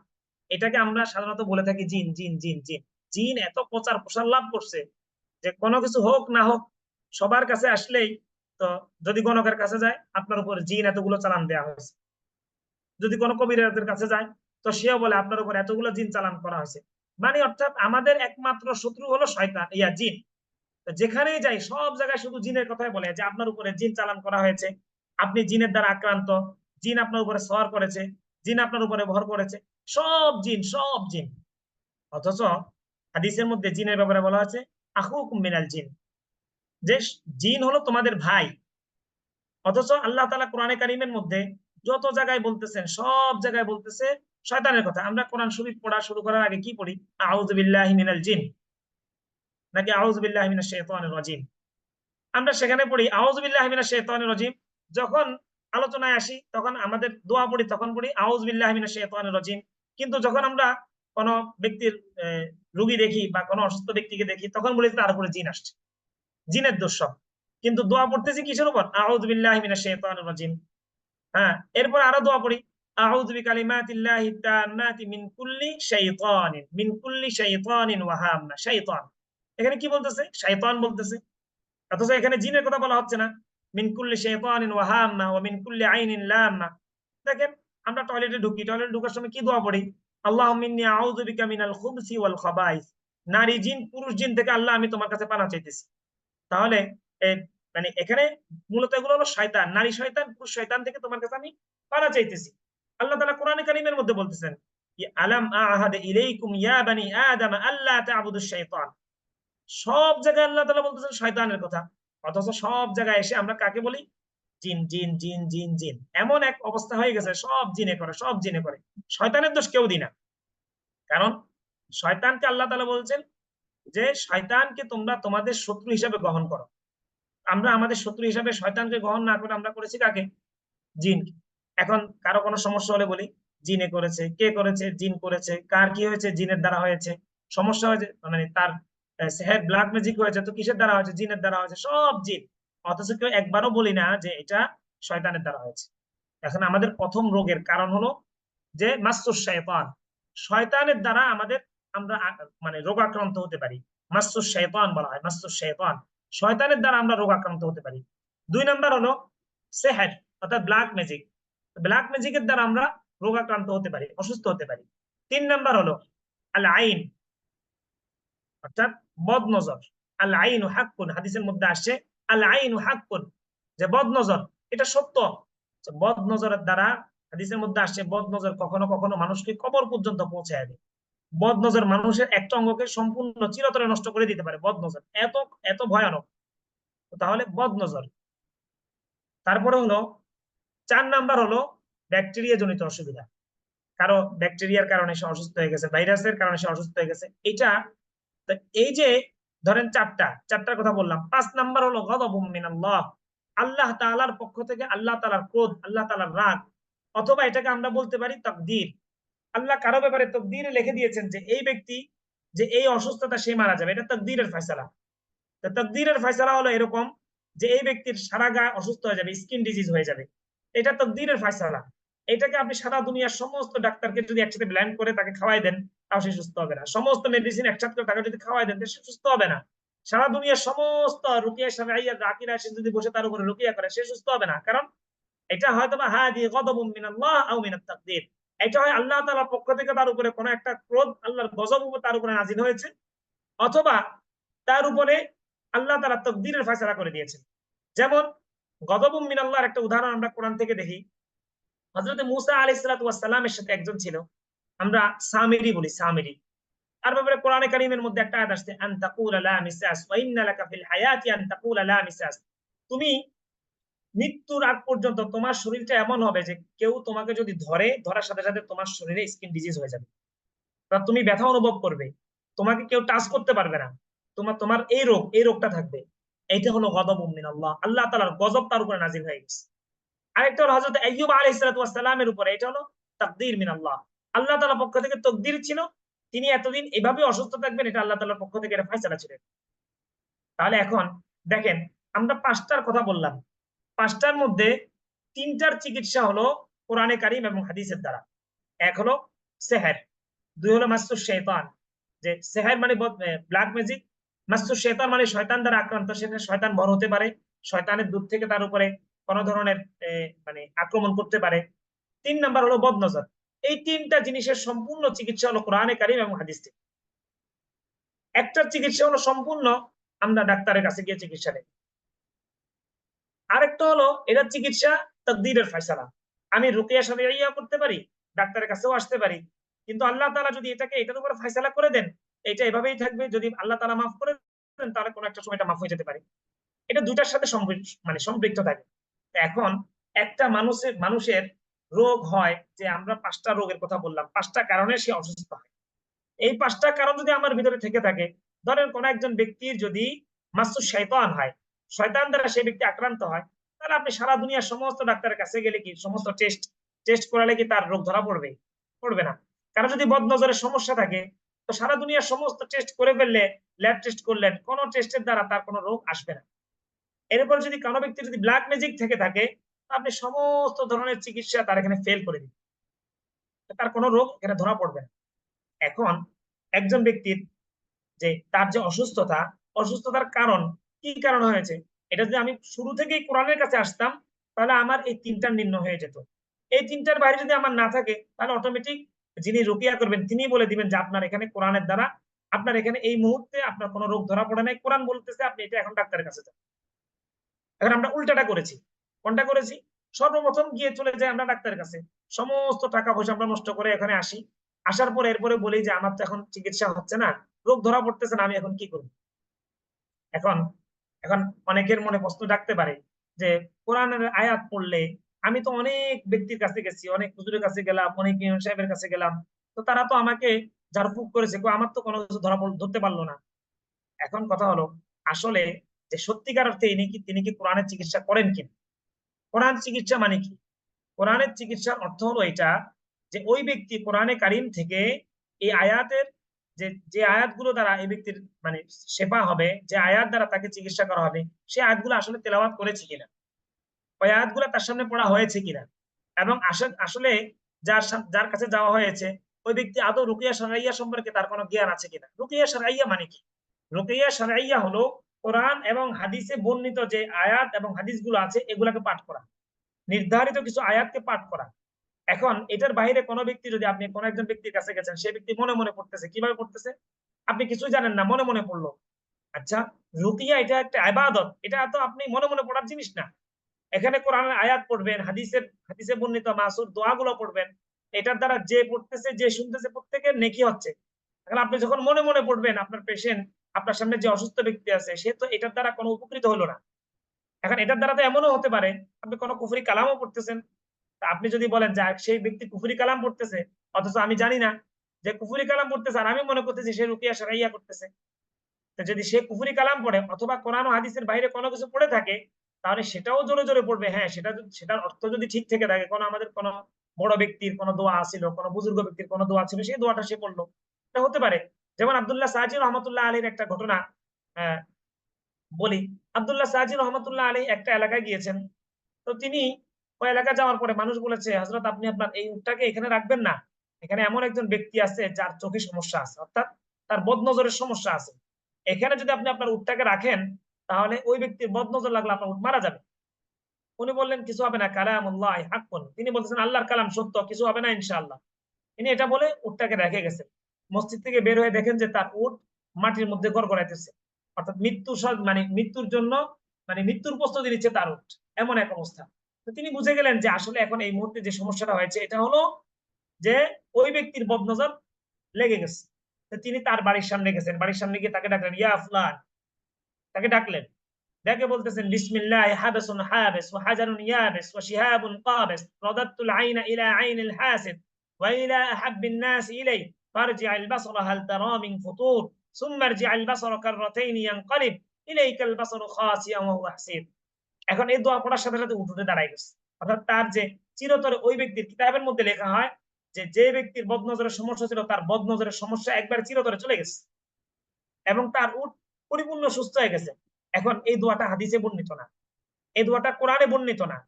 এটাকে আমরা সাধারণত বলে থাকি জিন। জিন জিন জিন জিন এত প্রচার প্রসার লাভ করছে যে কোনো কিছু হোক না হোক সবার কাছে আসলেই, তো যদি গণকের কাছে যায় আপনার উপর জিন এতগুলো চালান দেওয়া হয়েছে, যদি কোনো কবিরাজের কাছে যায় তো সেও বলে আপনার উপর এতগুলো জিন চালান করা হয়েছে। মানে অর্থাৎ আমাদের একমাত্র শত্রু হলো শয়তান, জিন। যেখানেই যাই সব জায়গায় শুধু জিনের কথাই বলে যে আপনার উপরে জিন চালান করা হয়েছে, আপনি জিনের দ্বারা আক্রান্ত, জিন আপনার উপরে সওয়ার করেছে, জিন আপনার উপরে ভর করেছে, সব জিন সব জিন। অথচ হাদিসের মধ্যে জিনের ব্যাপারে বলা আছে আখুকুম মিনাল জিন, যে জিন হলো তোমাদের ভাই। অথচ আল্লাহ তাআলা কোরআনে কারীমের মধ্যে যত জায়গায় বলতেছেন সব জায়গায় বলতেছে শয়তানের কথা। আমরা কোরআন শরীফ পড়া শুরু করার আগে কি পড়ি? আউযু বিল্লাহি মিনাল জিন, নাকি আউযু বিল্লাহি মিনাশ শাইতানির রাজিম? আমরা সেখানে পড়ি আউযু বিল্লাহি মিনাশ শাইতানির রাজিম। যখন আলোচনায় আসি তখন আমাদের দোয়া পড়ি, তখন পড়ি আউযু বিল্লাহি মিনাশ শাইতানির রাজিম। কিন্তু যখন আমরা কোনো ব্যক্তির রোগী দেখি বা কোনো অসুস্থ ব্যক্তিকে দেখি তখন বলি তার উপরে জিন আসছে, জিনের দোষ সব। কিন্তু দোয়া পড়তেছি কিসের উপর? আউযু বিল্লাহি মিনাশ শাইতানির রাজিম। হ্যাঁ, এরপর আরো দোয়া পড়ি আউযু বিকালিমাতিল্লাহি তাম্মাতি মিন কুল্লি শাইতানিন ওয়া হাম্মা। শাইতান, এখানে কি বলতেছে? শয়তান বলতেছে, অথচ এখানে জিনের কথা বলা হচ্ছে না। মিন কুল্লি শাইতানিন ওয়া হাম্মা ওয়া মিন কুল্লি আইনিন লাম্মা। দেখেন আমরা টয়লেটে ঢুকি, টয়লেটে ঢোকার সময় কি দোয়া পড়ি? আল্লাহুম্মা ইন্নী আউযু বিকা মিনাল খুবসি ওয়াল খাবাইস। নারী জিন পুরুষ জিন থেকে আল্লাহ আমি তোমার কাছে পানাহ চাইতেছি। তাহলে মানে এখানে মূলত এগুলো হলো শয়তান, নারী শয়তান, পুরুষ শয়তান থেকে তোমার কাছে আমি পানাহ চাইতেছি। আল্লাহ তাআলা কোরআনে কারীমের মধ্যে বলতেছেন আলাম আহাদ ইলাইকুম ইয়া বানি আদম আল্লা তা'বুদুশ শাইতান। সব জায়গায় আল্লাহ তাআলা বলতেছেন শয়তানের কথা, অথচ সব জায়গায় এসে আমরা কাকে বলি? জিন জিন জিন জিন জিন। এমন এক অবস্থা হয়ে গেছে সব জিনে করে, সব জিনে করে। শয়তানের দোষ কেউ দিই না, কারণ শয়তানকে আল্লাহ তাআলা বলছেন যে শয়তানকে তোমরা তোমাদের শত্রু হিসাবে গ্রহণ করো। আমরা আমাদের শত্রু হিসাবে শয়তানকে গ্রহণ না করে আমরা করেছি কাকে? জিনকে। এখন কারো কোনো সমস্যা হলে বলি জিনে করেছে, কে করেছে, জিন করেছে, কার কি হয়েছে, জিনের দ্বারা হয়েছে, সমস্যা হয়েছে মানে তার সেহের ব্ল্যাক ম্যাজিক হয়েছে তো কিসের দ্বারা হয়েছে, জিনের দ্বারা হয়েছে, সব জিন। অথচ কেউ একবারও বলি না যে এটা শয়তানের দ্বারা হয়েছে। এখন আমাদের প্রথম রোগের কারণ হলো যে মাসুস শয়তান, শয়তানের দ্বারা আমরা মানে রোগাক্রান্ত হতে পারি। মাসুস শয়তান বলা হয়, মাসুস শয়তান, শয়তানের দ্বারা আমরা রোগাক্রান্ত হতে পারি। 2 নাম্বার হলো সেহের অর্থাৎ ব্ল্যাক ম্যাজিক, ব্ল্যাক ম্যাজিকের দ্বারা আমরা রোগাক্রান্ত হতে পারি, অসুস্থ হতে পারি। 3 নাম্বার হলো আল আইন অর্থাৎ বদ নজর। আল আইনু হাক্কুন, হাদিসের মধ্যে আসছে আল আইনু হাক্কুন, যে বদ নজর এটা সত্য। বদ নজরের দ্বারা হাদিসের মধ্যে আসছে বদ নজর কখনো কখনো মানুষকে কবর পর্যন্ত পৌঁছায় দেয়। বদ নজর মানুষের একটা অঙ্গকে সম্পূর্ণ চিরতরে নষ্ট করে দিতে পারে, বদ নজর এত এত ভয়ানক। তাহলে বদ নজর। তারপরে হলো 4 নাম্বার হলো ব্যাকটেরিয়া জনিত অসুবিধা, কারো ব্যাকটেরিয়ার কারণে সে অসুস্থ হয়ে গেছে, ভাইরাসের কারণে সে অসুস্থ হয়ে গেছে। এটা এই যে ধরেন চারটার কথা বললাম। 5 নাম্বার হলো গযবুম মিনাল্লাহ, আল্লাহ তাআলার পক্ষ থেকে আল্লাহ তাআলার ক্রোধ, আল্লাহ তাআলার রাগ, অথবা এটাকে আমরা বলতে পারি তাকদীর। আল্লাহ কারো ব্যাপারে তাকদীরে লিখে দিয়েছেন যে এই ব্যক্তি যে এই অসুস্থতা সে মারা যাবে, এটা তাকদীরের ফয়সালা। তো তাকদীরের ফয়সালা হলো এরকম যে এই ব্যক্তির সারা গায়ে অসুস্থ হয়ে যাবে, স্কিন ডিজিজ হয়ে যাবে, এটা তাকদীরের ফয়সালা। এটাকে আপনি সারা দুনিয়ার সমস্ত ডাক্তারকে যদি একসাথে ব্ল্যান্ড করে তাকে খাওয়াই দেন তাও সে সুস্থ হবে না, সমস্ত মেডিসিন একসাথে করে তাকে যদি খাওয়াই দেন সে সুস্থ হবে না, সারা দুনিয়ার সমস্ত রুকিয়া শারঈয়া রাকিরা সে যদি বসে তার উপরে রুকিয়া করে সে সুস্থ হবে না। কারণ এটা হয়তো বা হাদি গযবুম মিনাল্লাহ আও মিনাত তাকদীর, এটা হয় আল্লাহ তাআলার পক্ষ থেকে তার উপরে কোনো একটা ক্রোধ, আল্লাহর গজব তার উপরে নাযিল হয়েছে, অথবা তার উপরে আল্লাহ তাআলা তাকদীরের ফয়সালা করে দিয়েছেন। যেমন গযবুম মিনাল্লাহর একটা উদাহরণ আমরা কোরআন থেকে দেখি। হযরত মূসা আলাইহিস সালাতু ওয়াস সালামের সাথে একজন ছিল, আমরা সামিরি বলি, সামিরি। তার ব্যাপারে কোরআনে কারীমের মধ্যে একটা আয়াত আসছে আন তাকুলা লা মিসাস ওয়া ইন্না লাকা ফিল হায়াতি আন তাকুলা লা মিসাস, তুমি মৃত্যুর আগ পর্যন্ত তোমার শরীরটা এমন হবে যে কেউ তোমাকে যদি ধরার সাথে সাথে তোমার শরীরে স্কিন ডিজিজ হয়ে যাবে, তুমি ব্যথা অনুভব করবে, তোমাকে কেউ টাচ করতে পারবে না, তোমার এই রোগটা থাকবে। এইটা হলো গযবুম মিনাল্লাহ, আল্লাহ তাআলার গজব তার উপরে নাযিল হয়ে গেছে। আরেকটা হলো হযরত আইয়ুব আলাইহিস সালাতু ওয়াস সালামের উপরে, এটা হলো তাকদীর মিনাল্লাহ, আল্লাহ তাআলার পক্ষ থেকে তাকদীর ছিল তিনি এতদিন এভাবে অসুস্থ থাকবেন, এটা আল্লাহ তাআলার পক্ষ থেকে এটা ফয়সালা ছিল। তাহলে এখন দেখেন আমরা 5টার কথা বললাম, 5টার মধ্যে 3টার চিকিৎসা হলো কোরআনে কারীম এবং হাদিসের দ্বারা। এক হলো সেহের, 2 হলো মাসুস শয়তান, যে সেহের মানে ব্ল্যাক ম্যাজিক, মাসুস শয়তান মানে শয়তান দ্বারা আক্রান্ত, সেটা শয়তান ভর হতে পারে, শয়তানের দূর থেকে তার উপরে কোন ধরনের মানে আক্রমণ করতে পারে। 3 নাম্বার হলো বদনজর। এই 3টা জিনিসের সম্পূর্ণ চিকিৎসা হলো কোরআনে কারীম এবং হাদিস থেকে। একটার চিকিৎসা হলো সম্পূর্ণ আমরা ডাক্তারের কাছে গিয়ে চিকিৎসা নেই, আরেকটা হলো এটার চিকিৎসা তাকদীরের ফয়সালা, আমি রুকিয়া শারঈয়া করতে পারি, ডাক্তারের কাছেও আসতে পারি, কিন্তু আল্লাহ তাআলা যদি এটার উপরে ফয়সালা করে দেন এটা এভাবেই থাকবে, যদি আল্লাহ তাআলা মাফ করে দেন তাহলে কোনো একটা সময় এটা মাফ হয়ে যেতে পারে। এটা দুইটার সাথে সম্পৃক্ত থাকে। এখন একটা মানুষের রোগ হয় যে আমরা 5টা রোগের কথা বললাম, 5টা কারণে সে অসুস্থ হয়। এই 5টা কারণ যদি আমার ভিতরে থেকে থাকে, ধরেন কোন একজন ব্যক্তির যদি মাসুস শয়তান হয়, শয়তান দ্বারা সেই ব্যক্তি আক্রান্ত হয়, তাহলে আপনি সারা দুনিয়ার সমস্ত ডাক্তারের কাছে গেলে কি সমস্ত টেস্ট করালে কি তার রোগ ধরা পড়বে না। কারণ যদি বদনজরের সমস্যা থাকে তো সারা দুনিয়ার সমস্ত টেস্ট করে ফেললে, ল্যাব টেস্ট করলেন, কোন টেস্টের দ্বারা তার কোনো রোগ আসবে না। এরপর যদি কোনো ব্যক্তি যদি ব্ল্যাক ম্যাজিক থেকে থাকে, আপনি সমস্ত ধরনের চিকিৎসা তার এখানে ফেল করে দিন, তার কোনো রোগ এখানে ধরা পড়বে না। এখন একজন ব্যক্তির যে তার যে অসুস্থতার কারণ কি কারণ হয়েছে, এটা যদি আমি শুরু থেকেই কোরআনের কাছে আসতাম তাহলে আমার এই 3টা নির্ণয় হয়ে যেত। এই 3টার বাইরে যদি আমার না থাকে তাহলে অটোমেটিক যিনি রুকিয়া করবেন তিনি বলে দিবেন যে আপনার এখানে কোরআনের দ্বারা আপনার এখানে এই মুহূর্তে আপনার কোনো রোগ ধরা পড়ে নাই, কোরআন বলতেছে আপনি এটা এখন ডাক্তারের কাছে যান। এখন আমরা উল্টাটা করেছি। কোনটা করেছি? সর্বপ্রথম গিয়ে চলে যাই আমরা ডাক্তারের কাছে, সমস্ত টাকা পয়সা আমরা নষ্ট করে এখানে আসি, আসার পরে এরপরে বলি যে আমার তো এখন চিকিৎসা হচ্ছে না, রোগ ধরা পড়তেছে না, আমি এখন কি করব? এখন অনেকের মনে প্রশ্ন ডাকতে পারে যে কোরআনের আয়াত পড়লে, আমি তো অনেক ব্যক্তির কাছে গেছি, অনেক হুজুরের কাছে গেলাম, অনেক ইমাম সাহেবের কাছে গেলাম, তো তারা তো আমাকে ঝাড়ফুঁক করেছে, আমার তো কোনো কিছু ধরতে পারলো না। এখন কথা হলো আসলে যে সত্যিকার অর্থে তিনি কি কোরআনের চিকিৎসা করেন কিনা? কোরআন চিকিৎসা মানে কি? কোরআনের চিকিৎসার অর্থ হলো এটা যে ওই ব্যক্তি কোরআনে কারিম থেকে এই আয়াতের যে আয়াতগুলো দ্বারা এই ব্যক্তির মানে সেবা হবে, যে আয়াত দ্বারা তাকে চিকিৎসা করা হবে, সেই আয়াতগুলো আসলে তেলাওয়াত করেছে কিনা, ওই আয়াতগুলো তার সামনে পড়া হয়েছে কিনা, এবং আসলে যার কাছে যাওয়া হয়েছে ওই ব্যক্তি আদৌ রুকিয়া শারঈয়া সম্পর্কে তার কোনো জ্ঞান আছে কিনা। রুকিয়া শারঈয়া মানে কি? রুকিয়া শারঈয়া হলো কোরআন এবং হাদিসে বর্ণিত যে আয়াত এবং হাদিসগুলো আছে এগুলাকে পাঠ করা, নির্ধারিত কিছু আয়াতকে পাঠ করা। এখন এটার বাইরে কোনো ব্যক্তি, যদি আপনি কোনো একজন ব্যক্তির কাছে গেছেন, সে ব্যক্তি মনে মনে পড়তেছে, কিভাবে পড়তেছে আপনি কিছুই জানেন না, মনে মনে পড়লো। আচ্ছা, রুকিয়া এটা একটা ইবাদত, এটা তো আপনি মনে মনে পড়ার জিনিস না। এখানে কোরআনের আয়াত পড়বেন, হাদিসে বর্ণিত মাসুর দোয়াগুলো পড়বেন, এটার দ্বারা যে পড়তেছে যে শুনতেছে প্রত্যেকের নেকি হচ্ছে। এখন আপনি যখন মনে মনে পড়বেন, আপনার পেশেন্ট, আপনার সামনে যে অসুস্থ ব্যক্তি আছে, সে তো এটার দ্বারা কোনো উপকৃত হলো না। এখন এটার দ্বারা তো এমনও হতে পারে আপনি কোনো কুফরি কালামও পড়তেছেন, আপনি যদি বলেন যে সেই ব্যক্তি কুফরি কালাম পড়তেছে, অথচ আমি জানি না যে কুফরি কালাম পড়তেছে, আর আমি মনে করতেছি সে রুকিয়া শারঈয়া করতেছে। তো যদি সে কুফরি কালাম পড়ে অথবা কোরআন ও হাদিসের বাইরে কোনো কিছু পড়ে থাকে, তাহলে সেটাও জোরে জোরে পড়বে। হ্যাঁ, সেটার অর্থ যদি ঠিক থেকে থাকে, আমাদের কোনো বড় ব্যক্তির কোনো দোয়া ছিল, কোনো বুজুর্গ ব্যক্তির কোনো দোয়া ছিল, সেই দোয়াটা সে পড়লো, এটা হতে পারে। যেমন আব্দুল্লাহ সাজি রহমতুল্লাহ আলীর একটা ঘটনা বলি। আব্দুল্লাহ সাজি রহমতুল্লাহ আলী একটা এলাকায় গিয়েছেন। তো তিনি ওই এলাকা যাওয়ার পরে মানুষ বলেছে, হযরত আপনি আপনার এই উটটাকে এখানে রাখবেন না, এখানে এমন একজন ব্যক্তি আছে যার চোখে সমস্যা আছে, অর্থাৎ তার বদনজরের সমস্যা আছে। এখানে যদি আপনি আপনার উটটাকে রাখেন, তাহলে ওই ব্যক্তির বদনজর লাগলে আপনার উট মারা যাবে। উনি বললেন, কিছু হবে না, কালামুল্লাহি হাক্কুন। তিনি বলতেছেন আল্লাহর কালাম সত্য, কিছু হবে না ইনশাআল্লাহ। তিনি এটা বলে উটটাকে রেখে গেছেন। মসজিদ থেকে বের হয়ে দেখেন যে তার উট মাটির মধ্যে গড়গড়াইতেছে, অর্থাৎ মৃত্যুর জন্য মৃত্যুর প্রস্তুতি নিচ্ছে তার উট, এমন এক অবস্থা। তো তিনি বুঝে গেলেন যে আসলে এখন এই মুহূর্তে যে সমস্যাটা হয়েছে এটা হলো যে ওই ব্যক্তির বদনজর লেগে গেছে। তো তিনি তার বাড়ির সামনে গেছেন, বাড়ির সামনে গিয়ে তাকে ডাকলেন, ইয়া ফুলান, তাকে ডাকলেন, দেখে বলতেছেন, বিসমিল্লাহি হাবাসুন হাবিস ওয়া হাজারুন ইয়াবিস ওয়া শিহাবুন কাবিস রাদাতুল আইনা ইলা আইনিল হাসিদ ওয়া ইলা আহাব্বিন নাস ইলাই ফারজি'আল বাসরা হাল তারা মিন ফুতুর সুম্মা আরজি'আল বাসরা কাররাতাইন ইয়ানকালিব ইলাইকাল বাসরু খাসিয়ান ওয়া হুয়া হাসির। এখন এই দোয়া পড়ার সাথে সাথে উঠে দাঁড়ায় গেছে। অর্থাৎ তার যে চিরতরে ওই ব্যক্তির কিতাবের মধ্যে লেখা হয় যে ব্যক্তির বদনজরের সমস্যা ছিল, তার বদনজরের সমস্যা একবার চিরতরে চলে গেছে এবং তার উট পরিপূর্ণ সুস্থ হয়ে গেছে। এখন এই দোয়াটা হাদিসে বর্ণিত না, এই দোয়াটা কোরআনে বর্ণিত না,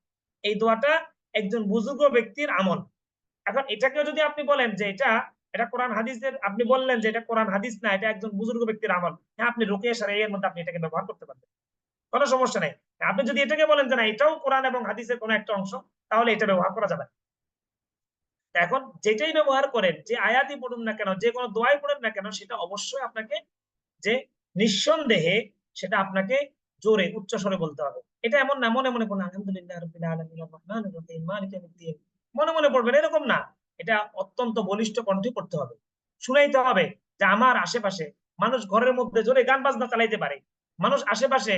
এই দোয়াটা একজন বুজুর্গ ব্যক্তির আমল। এখন এটাকে যদি আপনি বলেন যে এটা কোরআন হাদিসের, আপনি বললেন যে এটা কোরআন হাদিস না, এটা একজন বুজুর্গ ব্যক্তির আমল, হ্যাঁ, আপনি রুকিয়া শারঈয়ার মধ্যে আপনি এটাকে ব্যবহার করতে পারবেন, কোনো সমস্যা নাই। আপনি যদি এটাকে বলেন যে না, এটাও কোরআন এবং হাদিসের কোনো একটা অংশ, তাহলে এটা ব্যবহার করা যাবে। এখন যেটাই ব্যবহার করেন, যে আয়াতই পড়ুন না কেন, যে কোনো দোয়াই পড়েন না কেন, সেটা অবশ্যই আপনাকে যে নিঃসন্দেহে সেটা আপনাকে জোরে উচ্চ স্বরে বলতে হবে। এটা এমন না মনে মনে পড়ুন আলহামদুলিল্লাহ রাব্বিল আলামিন আর রহমানির রহিম মালিকি ইয়াউমিদ্দিন, মনে মনে পড়বেন এরকম না। এটা অত্যন্ত বলিষ্ঠ কণ্ঠে পড়তে হবে, শুনাইতে হবে যে আমার আশেপাশে মানুষ ঘরের মধ্যে জোরে গান বাজনা চালাইতে পারে, মানুষ আশেপাশে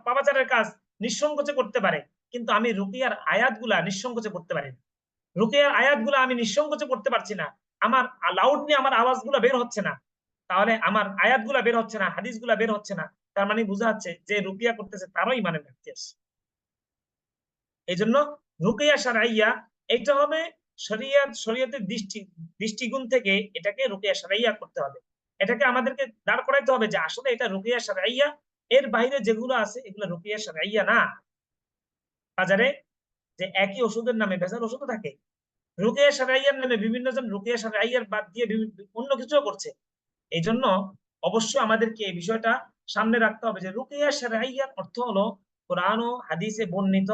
পাপাচারের কাজ নিঃসংকোচে করতে পারে, কিন্তু আমি রুকিয়ার আয়াতগুলা নিঃসংকোচে করতে পারি না। রুকিয়ার আয়াতগুলা আমি নিঃসংকোচে করতে পারছি না, আমার লাউড নিয়ে আমার আওয়াজগুলো বের হচ্ছে না, তাহলে আমার আয়াতগুলা বের হচ্ছে না, হাদিসগুলা বের হচ্ছে না, তার মানে বোঝা যাচ্ছে যে রুকিয়া করতেছে তারও ইমানের ঘাটতি আছে। এই জন্য রুকিয়া শারঈয়া এটা হবে শরীয়তের দৃষ্টিগুণ থেকে এটাকে রুকিয়া শারঈয়া করতে হবে। এটাকে আমাদেরকে দাঁড় করাইতে হবে যে আসলে এটা রুকিয়া শারঈয়া, এর বাইরে যেগুলো আছে এগুলো রুকিয়া শারঈয়া না। বাজারে যে একই ওষুধের নামে ভেজাল ওষুধ থাকে, রুকিয়া শারঈয়ার নামে বিভিন্ন জন রুকিয়া শারঈয়ার বাদ দিয়ে অন্য কিছুও করছে। এই জন্য অবশ্যই আমাদেরকে এই বিষয়টা সামনে রাখতে হবে যে রুকিয়া শারঈয়ার অর্থ হলো কোরআন ও হাদিসে বর্ণিত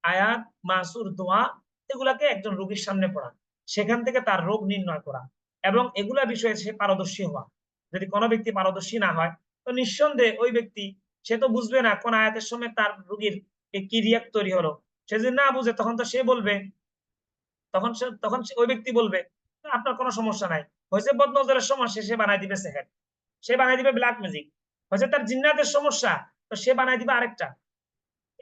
আয়াত, মাসুর, দোয়া, এগুলাকে একজন রোগীর সামনে পড়া, সেখান থেকে তার রোগ নির্ণয় করা এবং এগুলা বিষয়ে সে পারদর্শী হওয়া। যদি কোনো ব্যক্তি পারদর্শী না হয়, তো নিঃসন্দেহে ওই ব্যক্তি সে তো বুঝবে না কোন আয়াতের সময় তার রোগীর কি রিয়াক্ট তৈরি হলো। সে যদি না বুঝে, তখন তো সে বলবে, তখন ওই ব্যক্তি বলবে আপনার কোনো সমস্যা নাই, হয়েছে বদনজরের সমস্যা, সে বানাই দিবে সেহের, সে বানাই দিবে ব্ল্যাক ম্যাজিক, হয়েছে তার জিন্নাতের সমস্যা, তো সে বানাই দিবে আরেকটা।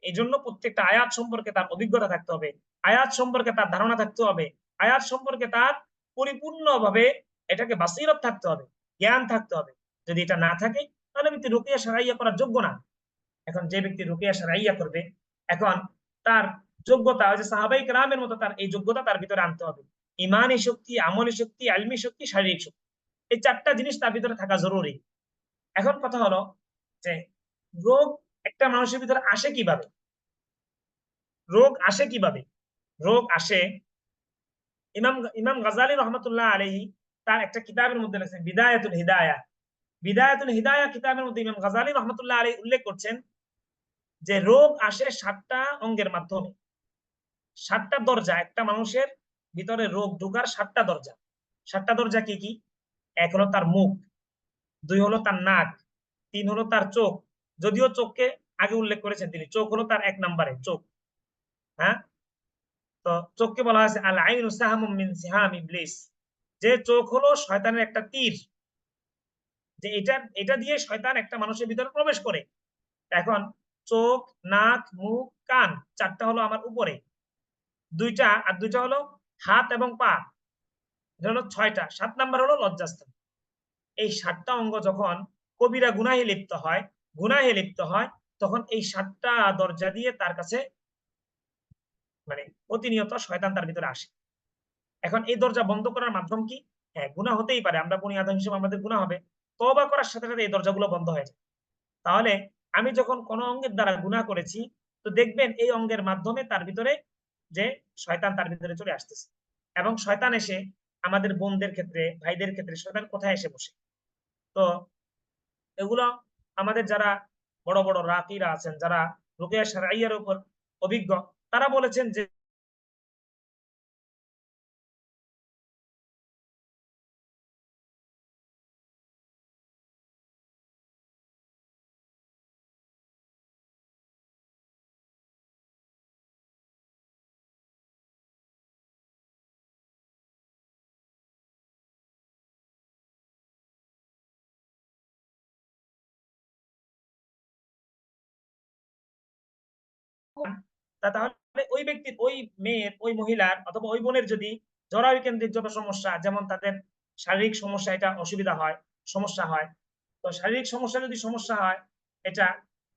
এই জন্য প্রত্যেকটা আয়াত সম্পর্কে তার অভিজ্ঞতা থাকতে হবে, আয়াত সম্পর্কে তার ধারণা থাকতে হবে, আয়াত সম্পর্কে তার পরিপূর্ণভাবে এটাকে বাসীরত থাকতে হবে, জ্ঞান থাকতে হবে। যদি এটা না থাকে, তাহলে ব্যক্তি রুকিয়া শারঈয়া করার যোগ্য না। এখন যে ব্যক্তি রুকিয়া শারঈয়া করবে, এখন তার যোগ্যতা, ওই যে সাহাবায়ে কেরামের মতো তার এই যোগ্যতা তার ভিতরে আনতে হবে। ইমানি শক্তি, আমলি শক্তি, আলমি শক্তি, শারীরিক শক্তি। এই 4টা জিনিস তার ভিতরে থাকা জরুরি। এখন কথা হলো যে রোগ একটা মানুষের ভিতরে আসে কিভাবে? রোগ আসে কিভাবে? রোগ আসে, ইমাম গাজ্জালী রহমতুল্লাহ আলাইহি তার একটা কিতাবের মধ্যে লেখেন বিদায়াতুল হিদায়াহ। বিদায়াতুল হিদায়াহ কিতাবের মধ্যে ইমাম গাজ্জালী রহমতুল্লাহ আলাইহি উল্লেখ করছেন যে রোগ আসে 7টা অঙ্গের মাধ্যমে। 7টা দরজা, একটা মানুষের ভিতরে রোগ ঢোকার 7টা দরজা। 7টা দরজা কি কি? 1 হলো তার মুখ, 2 হলো তার নাক, 3 হলো তার চোখ, যদিও চোখকে আগে উল্লেখ করেছেন তিনি, চোখ হলো তার 1 নম্বরে চোখ। হ্যাঁ, তো চোখকে বলা হয়েছে আল আইনু সাহামুম মিন সিহাম ইবলিস, যে চোখ হলো শয়তানের একটা তীর, যে এটা দিয়ে শয়তান একটা মানুষের ভিতরে প্রবেশ করে। এখন চোখ, নাক, মুখ, কান 4টা হলো আমার উপরে, 2টা আর 2টা হলো হাত এবং পা, এটা হলো 6টা। 7 নাম্বার হলো লজ্জাস্থান। এই 7টা অঙ্গ যখন কবিরা গুনাহে লিপ্ত হয় তখন এই 7টা দরজা দিয়ে তার কাছে মানে প্রতিনিয়ত শয়তান তার ভিতরে আসে। এখন এই দরজা বন্ধ করার মাধ্যম কি? হ্যাঁ, গুনাহ হতেই পারে, আমরা বনি আদম হিসেবে আমাদের গুনাহ হবে, তওবা করার সাথে সাথে এই দরজাগুলো বন্ধ হয়ে যায়। তাহলে আমি যখন কোনো অঙ্গের দ্বারা গুনাহ করেছি, তো দেখবেন এই অঙ্গের মাধ্যমে তার ভিতরে যে শয়তান তার ভিতরে চলে আসতেছে, এবং শয়তান এসে আমাদের বোনদের ক্ষেত্রে, ভাইদের ক্ষেত্রে শয়তান কোথায় এসে বসে? তো এগুলো আমাদের যারা বড় বড় রাকিরা আছেন, যারা রুকিয়া শারঈয়ার উপর অভিজ্ঞ, তারা বলেছেন যে তাহলে ওই ব্যক্তির, ওই মেয়ের, ওই মহিলার অথবা ওই বোনের যদি জরায়ু কেন্দ্রিক যত সমস্যা, যেমন তাদের শারীরিক সমস্যা, এটা অসুবিধা হয়, সমস্যা হয়, তো শারীরিক সমস্যা যদি সমস্যা হয় এটা,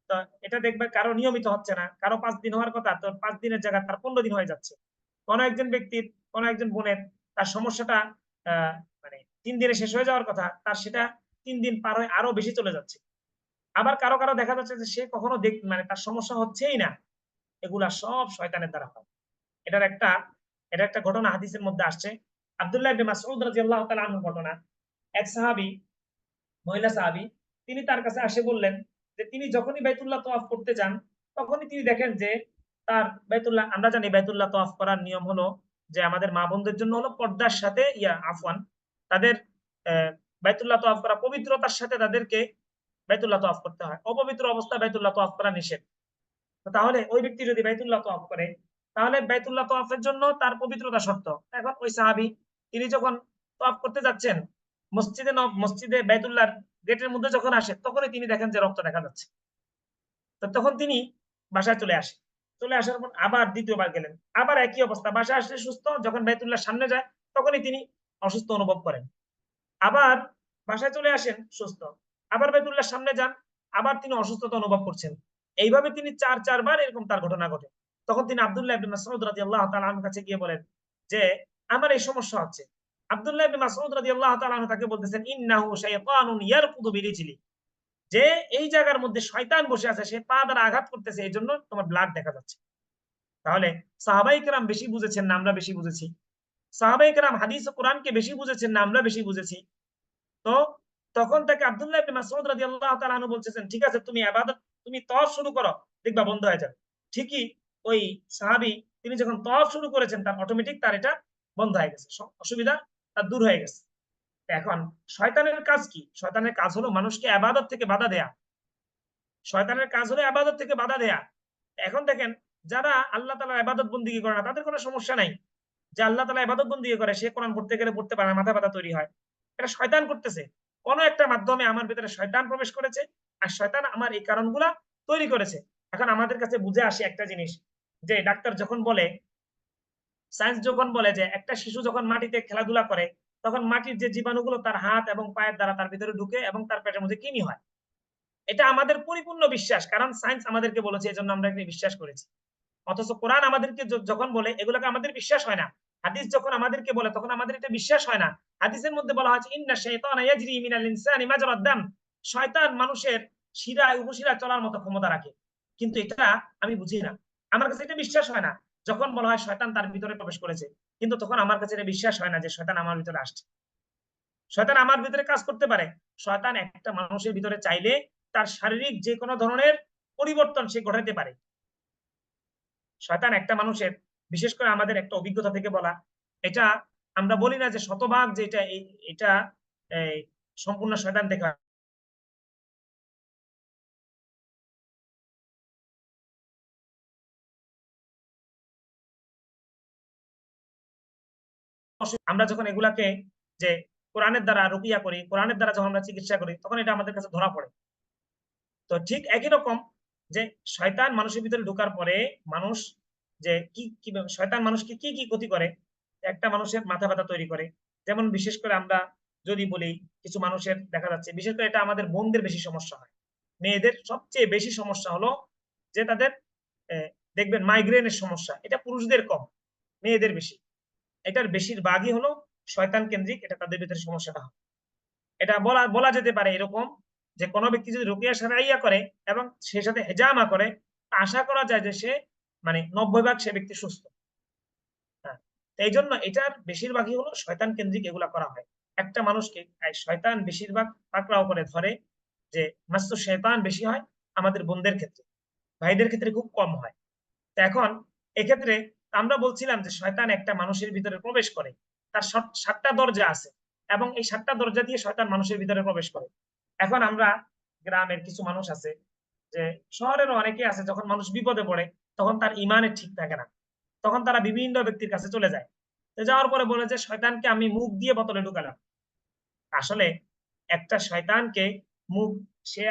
তো এটা দেখবে কারো নিয়মিত হচ্ছে না, কারো 5 দিন হওয়ার কথা, তো 5 দিনের জায়গায় তার 15 দিন হয়ে যাচ্ছে। কোনো একজন ব্যক্তির, কোনো একজন বোনের তার সমস্যাটা আহ মানে 3 দিনে শেষ হয়ে যাওয়ার কথা, তার সেটা 3 দিন পার হয়ে আরো বেশি চলে যাচ্ছে। আবার কারো কারো দেখা যাচ্ছে যে সে কখনো মানে তার সমস্যা হচ্ছেই না। এগুলা সব শয়তানের দ্বারা হয়। এটা একটা ঘটনা হাদিসের মধ্যে আসছে। আব্দুল্লাহ ইবনে মাসউদ রাদিয়াল্লাহু তাআলা আনহু ঘটনা। এক সাহাবী, মহিলা সাহাবী, তিনি তার কাছে আসে বললেন যে তিনি যখনই বাইতুল্লাহ তাওয়াফ করতে যান, তখনই তিনি দেখেন যে তার বাইতুল্লাহ, আমরা জানি বাইতুল্লাহ তাওয়াফ করার নিয়ম হলো যে আমাদের মা বোনদের জন্য হলো পর্দার সাথে তাদের বাইতুল্লাহ তাওয়াফ করা পবিত্রতার সাথে তাদেরকে বাইতুল্লাহ তাওয়াফ করতে হয়, অপবিত্র অবস্থায় বাইতুল্লাহ তাওয়াফ করা নিষেধ। তাহলে ওই ব্যক্তি যদি বাইতুল্লাহ তাওয়াফ করে, তাহলে বাইতুল্লাহ তাওয়াফের জন্য তার পবিত্রতা শর্ত। এখন ওই সাহাবী তিনি যখন তাওয়াফ করতে যাচ্ছেন, মসজিদে বাইতুল্লাহর গেটের মধ্যে যখন আসে, তখনই তিনি দেখেন যে রক্ত দেখা যাচ্ছে। তো তখন তিনি বাসায় চলে আসার পর আবার দ্বিতীয়বার গেলেন, আবার একই অবস্থা, বাসায় আসলে সুস্থ, যখন বাইতুল্লাহর সামনে যায় তখনই তিনি অসুস্থ অনুভব করেন। আবার বাসায় চলে আসেন সুস্থ, আবার বাইতুল্লাহর সামনে যান, আবার তিনি অসুস্থতা অনুভব করছেন। এইভাবে তিনি 4বার এরকম তার ঘটনা ঘটে। তখন তিনি আব্দুল্লাহ ইবনে মাসউদ রাদিয়াল্লাহু তাআলা আনহু কাছে গিয়ে বলেন যে আমার এই সমস্যা হচ্ছে। আব্দুল্লাহ ইবনে মাসউদ রাদিয়াল্লাহু তাআলা আনহু তাকে বলতেছেন ইন্নাহু শাইতানুন ইয়ারকুদু বিরিজলি, যে এই জায়গার মধ্যে শয়তান বসে আছে, সে পা দ্বারা আঘাত করতেছে, এই জন্য তোমার ব্লাড দেখা যাচ্ছে। তাহলে সাহাবায়ে কেরাম বেশি বুঝেছেন না আমরা বেশি বুঝেছি? সাহাবায়ে কেরাম হাদিস ও কোরআনকে বেশি বুঝেছেন না আমরা বেশি বুঝেছি? তো তখন তাকে আব্দুল্লাহ ইবনে মাসউদ রাদিয়াল্লাহু তাআলা আনহু বলতেছেন, ঠিক আছে তুমি ইবাদত, তুমি তাওয়াফ শুরু করো, দেখবা বন্ধ হয়ে যাবে। ঠিকই ওই সাহাবী তিনি যখন তাওয়াফ শুরু করেছেন, তার অটোমেটিক তার এটা বন্ধ হয়ে গেছে, অসুবিধা তার দূর হয়ে গেছে। এখন শয়তানের কাজ কি? শয়তানের কাজ হলো মানুষকে ইবাদত থেকে বাধা দেয়া। শয়তানের কাজ হলো ইবাদত থেকে বাধা দেয়া। এখন দেখেন, যারা আল্লাহ তাআলার ইবাদত বন্দেগী করে না, তাদের কোনো সমস্যা নাই। যে আল্লাহ তাআলা ইবাদত বন্দেগী করে, সে কোরআন পড়তে গেলে পড়তে পারে না, মাথা ব্যথা তৈরি হয়, এটা শয়তান করতেছে। কোন একটা মাধ্যমে আমার ভিতরে শয়তান প্রবেশ করেছে, আর শয়তান আমার এই কারণগুলা তৈরি করেছে। এখন আমাদের কাছে বুঝে আসে একটা জিনিস, যে ডাক্তার যখন বলে, সায়েন্স যখন বলে যে একটা শিশু যখন মাটিতে খেলাধুলা করে, তখন মাটির যে জীবাণুগুলো তার হাত এবং পায়ের দ্বারা তার ভিতরে ঢুকে এবং তার পেটের মধ্যে কৃমি হয়। এটা আমাদের পরিপূর্ণ বিশ্বাস, কারণ সায়েন্স আমাদেরকে বলেছে, এজন্য আমরা এটাকে বিশ্বাস করেছি। অথচ কোরআন আমাদেরকে যখন বলে, এগুলোকে আমাদের বিশ্বাস হয় না। হাদিস যখন আমাদেরকে বলে তখন আমাদের এটা বিশ্বাস হয় না। হাদিসের মধ্যে বলা হয়েছে ইন্না শাইতানা ইয়াজরি মিনাল ইনসানি মাজরাদ দাম, শয়তান মানুষের শিরায় উপশিরায় চলার মতো ক্ষমতা রাখে। কিন্তু এটা আমি বুঝি না, আমার কাছে এটা বিশ্বাস হয় না। যখন বলা হয় শয়তান তার ভিতরে প্রবেশ করেছে, কিন্তু তখন আমার কাছে এটা বিশ্বাস হয় না যে শয়তান আমার ভিতরে আসছে। শয়তান আমার ভিতরে কাজ করতে পারে। শয়তান একটা মানুষের ভিতরে চাইলে তার শারীরিক যে কোনো ধরনের পরিবর্তন সে ঘটাতে পারে। শয়তান একটা মানুষের, বিশেষ করে আমাদের একটা অভিজ্ঞতা থেকে বলা, এটা আমরা বলি না যে শতভাগ যে এটা সম্পূর্ণ শয়তান থেকে হয়। আমরা যখন এগুলাকে যে কোরআনের দ্বারা রুকিয়া করি, কোরআনের দ্বারা যখন আমরা চিকিৎসা করি, তখন এটা আমাদের কাছে ধরা পড়ে। তো ঠিক একই রকম যে শয়তান মানুষের ভিতরে ঢোকার পরে মানুষ যে কি শয়তান মানুষকে কি কি ক্ষতি করে, একটা মানুষের মাথা ব্যথা তৈরি করে। যেমন বিশেষ করে আমরা যদি বলি, কিছু মানুষের দেখা যাচ্ছে, বিশেষ করে এটা আমাদের বোনদের বেশি সমস্যা হয়। মেয়েদের সবচেয়ে বেশি সমস্যা হলো যে তাদের দেখবেন মাইগ্রেনের সমস্যা, এটা পুরুষদের কম, মেয়েদের বেশি। এটার বেশিরভাগই হলো শয়তান কেন্দ্রিক, এটা তাদের ভিতরে সমস্যাটা হয়। এটা বলা যেতে পারে এরকম যে কোনো ব্যক্তি যদি রুকিয়া শারঈয়া করে এবং সে সাথে হেজামা করে, আশা করা যায় যে সে মানে 90% সে ব্যক্তি সুস্থ। হ্যাঁ, এই জন্য এটার বেশিরভাগই হলো শয়তান কেন্দ্রিক এগুলা করা হয়। একটা মানুষকে শয়তান বেশিরভাগ পাকড়াও করে ধরে, যে মাসু শয়তান বেশি হয় আমাদের বোনদের ক্ষেত্রে, ভাইদের ক্ষেত্রে খুব কম হয়। তো এখন এক্ষেত্রে আমরা বলছিলাম যে শয়তান একটা মানুষের ভিতরে প্রবেশ করে, তার 7টা দরজা আছে এবং এই 7টা দরজা দিয়ে শয়তান মানুষের ভিতরে প্রবেশ করে। এখন আমরা গ্রামের কিছু মানুষ আছে, যে শহরেরও অনেকে আছে, যখন মানুষ বিপদে পড়ে তখন তার ইমানে ঠিক থাকে না, তখন তারা বিভিন্ন ব্যক্তির কাছে চলে যায়। তো যাওয়ার পরে বলে যে শয়তানকে আমি মুখ দিয়ে বোতলে ঢুকালাম। আসলে একটা শয়তানকে মুখ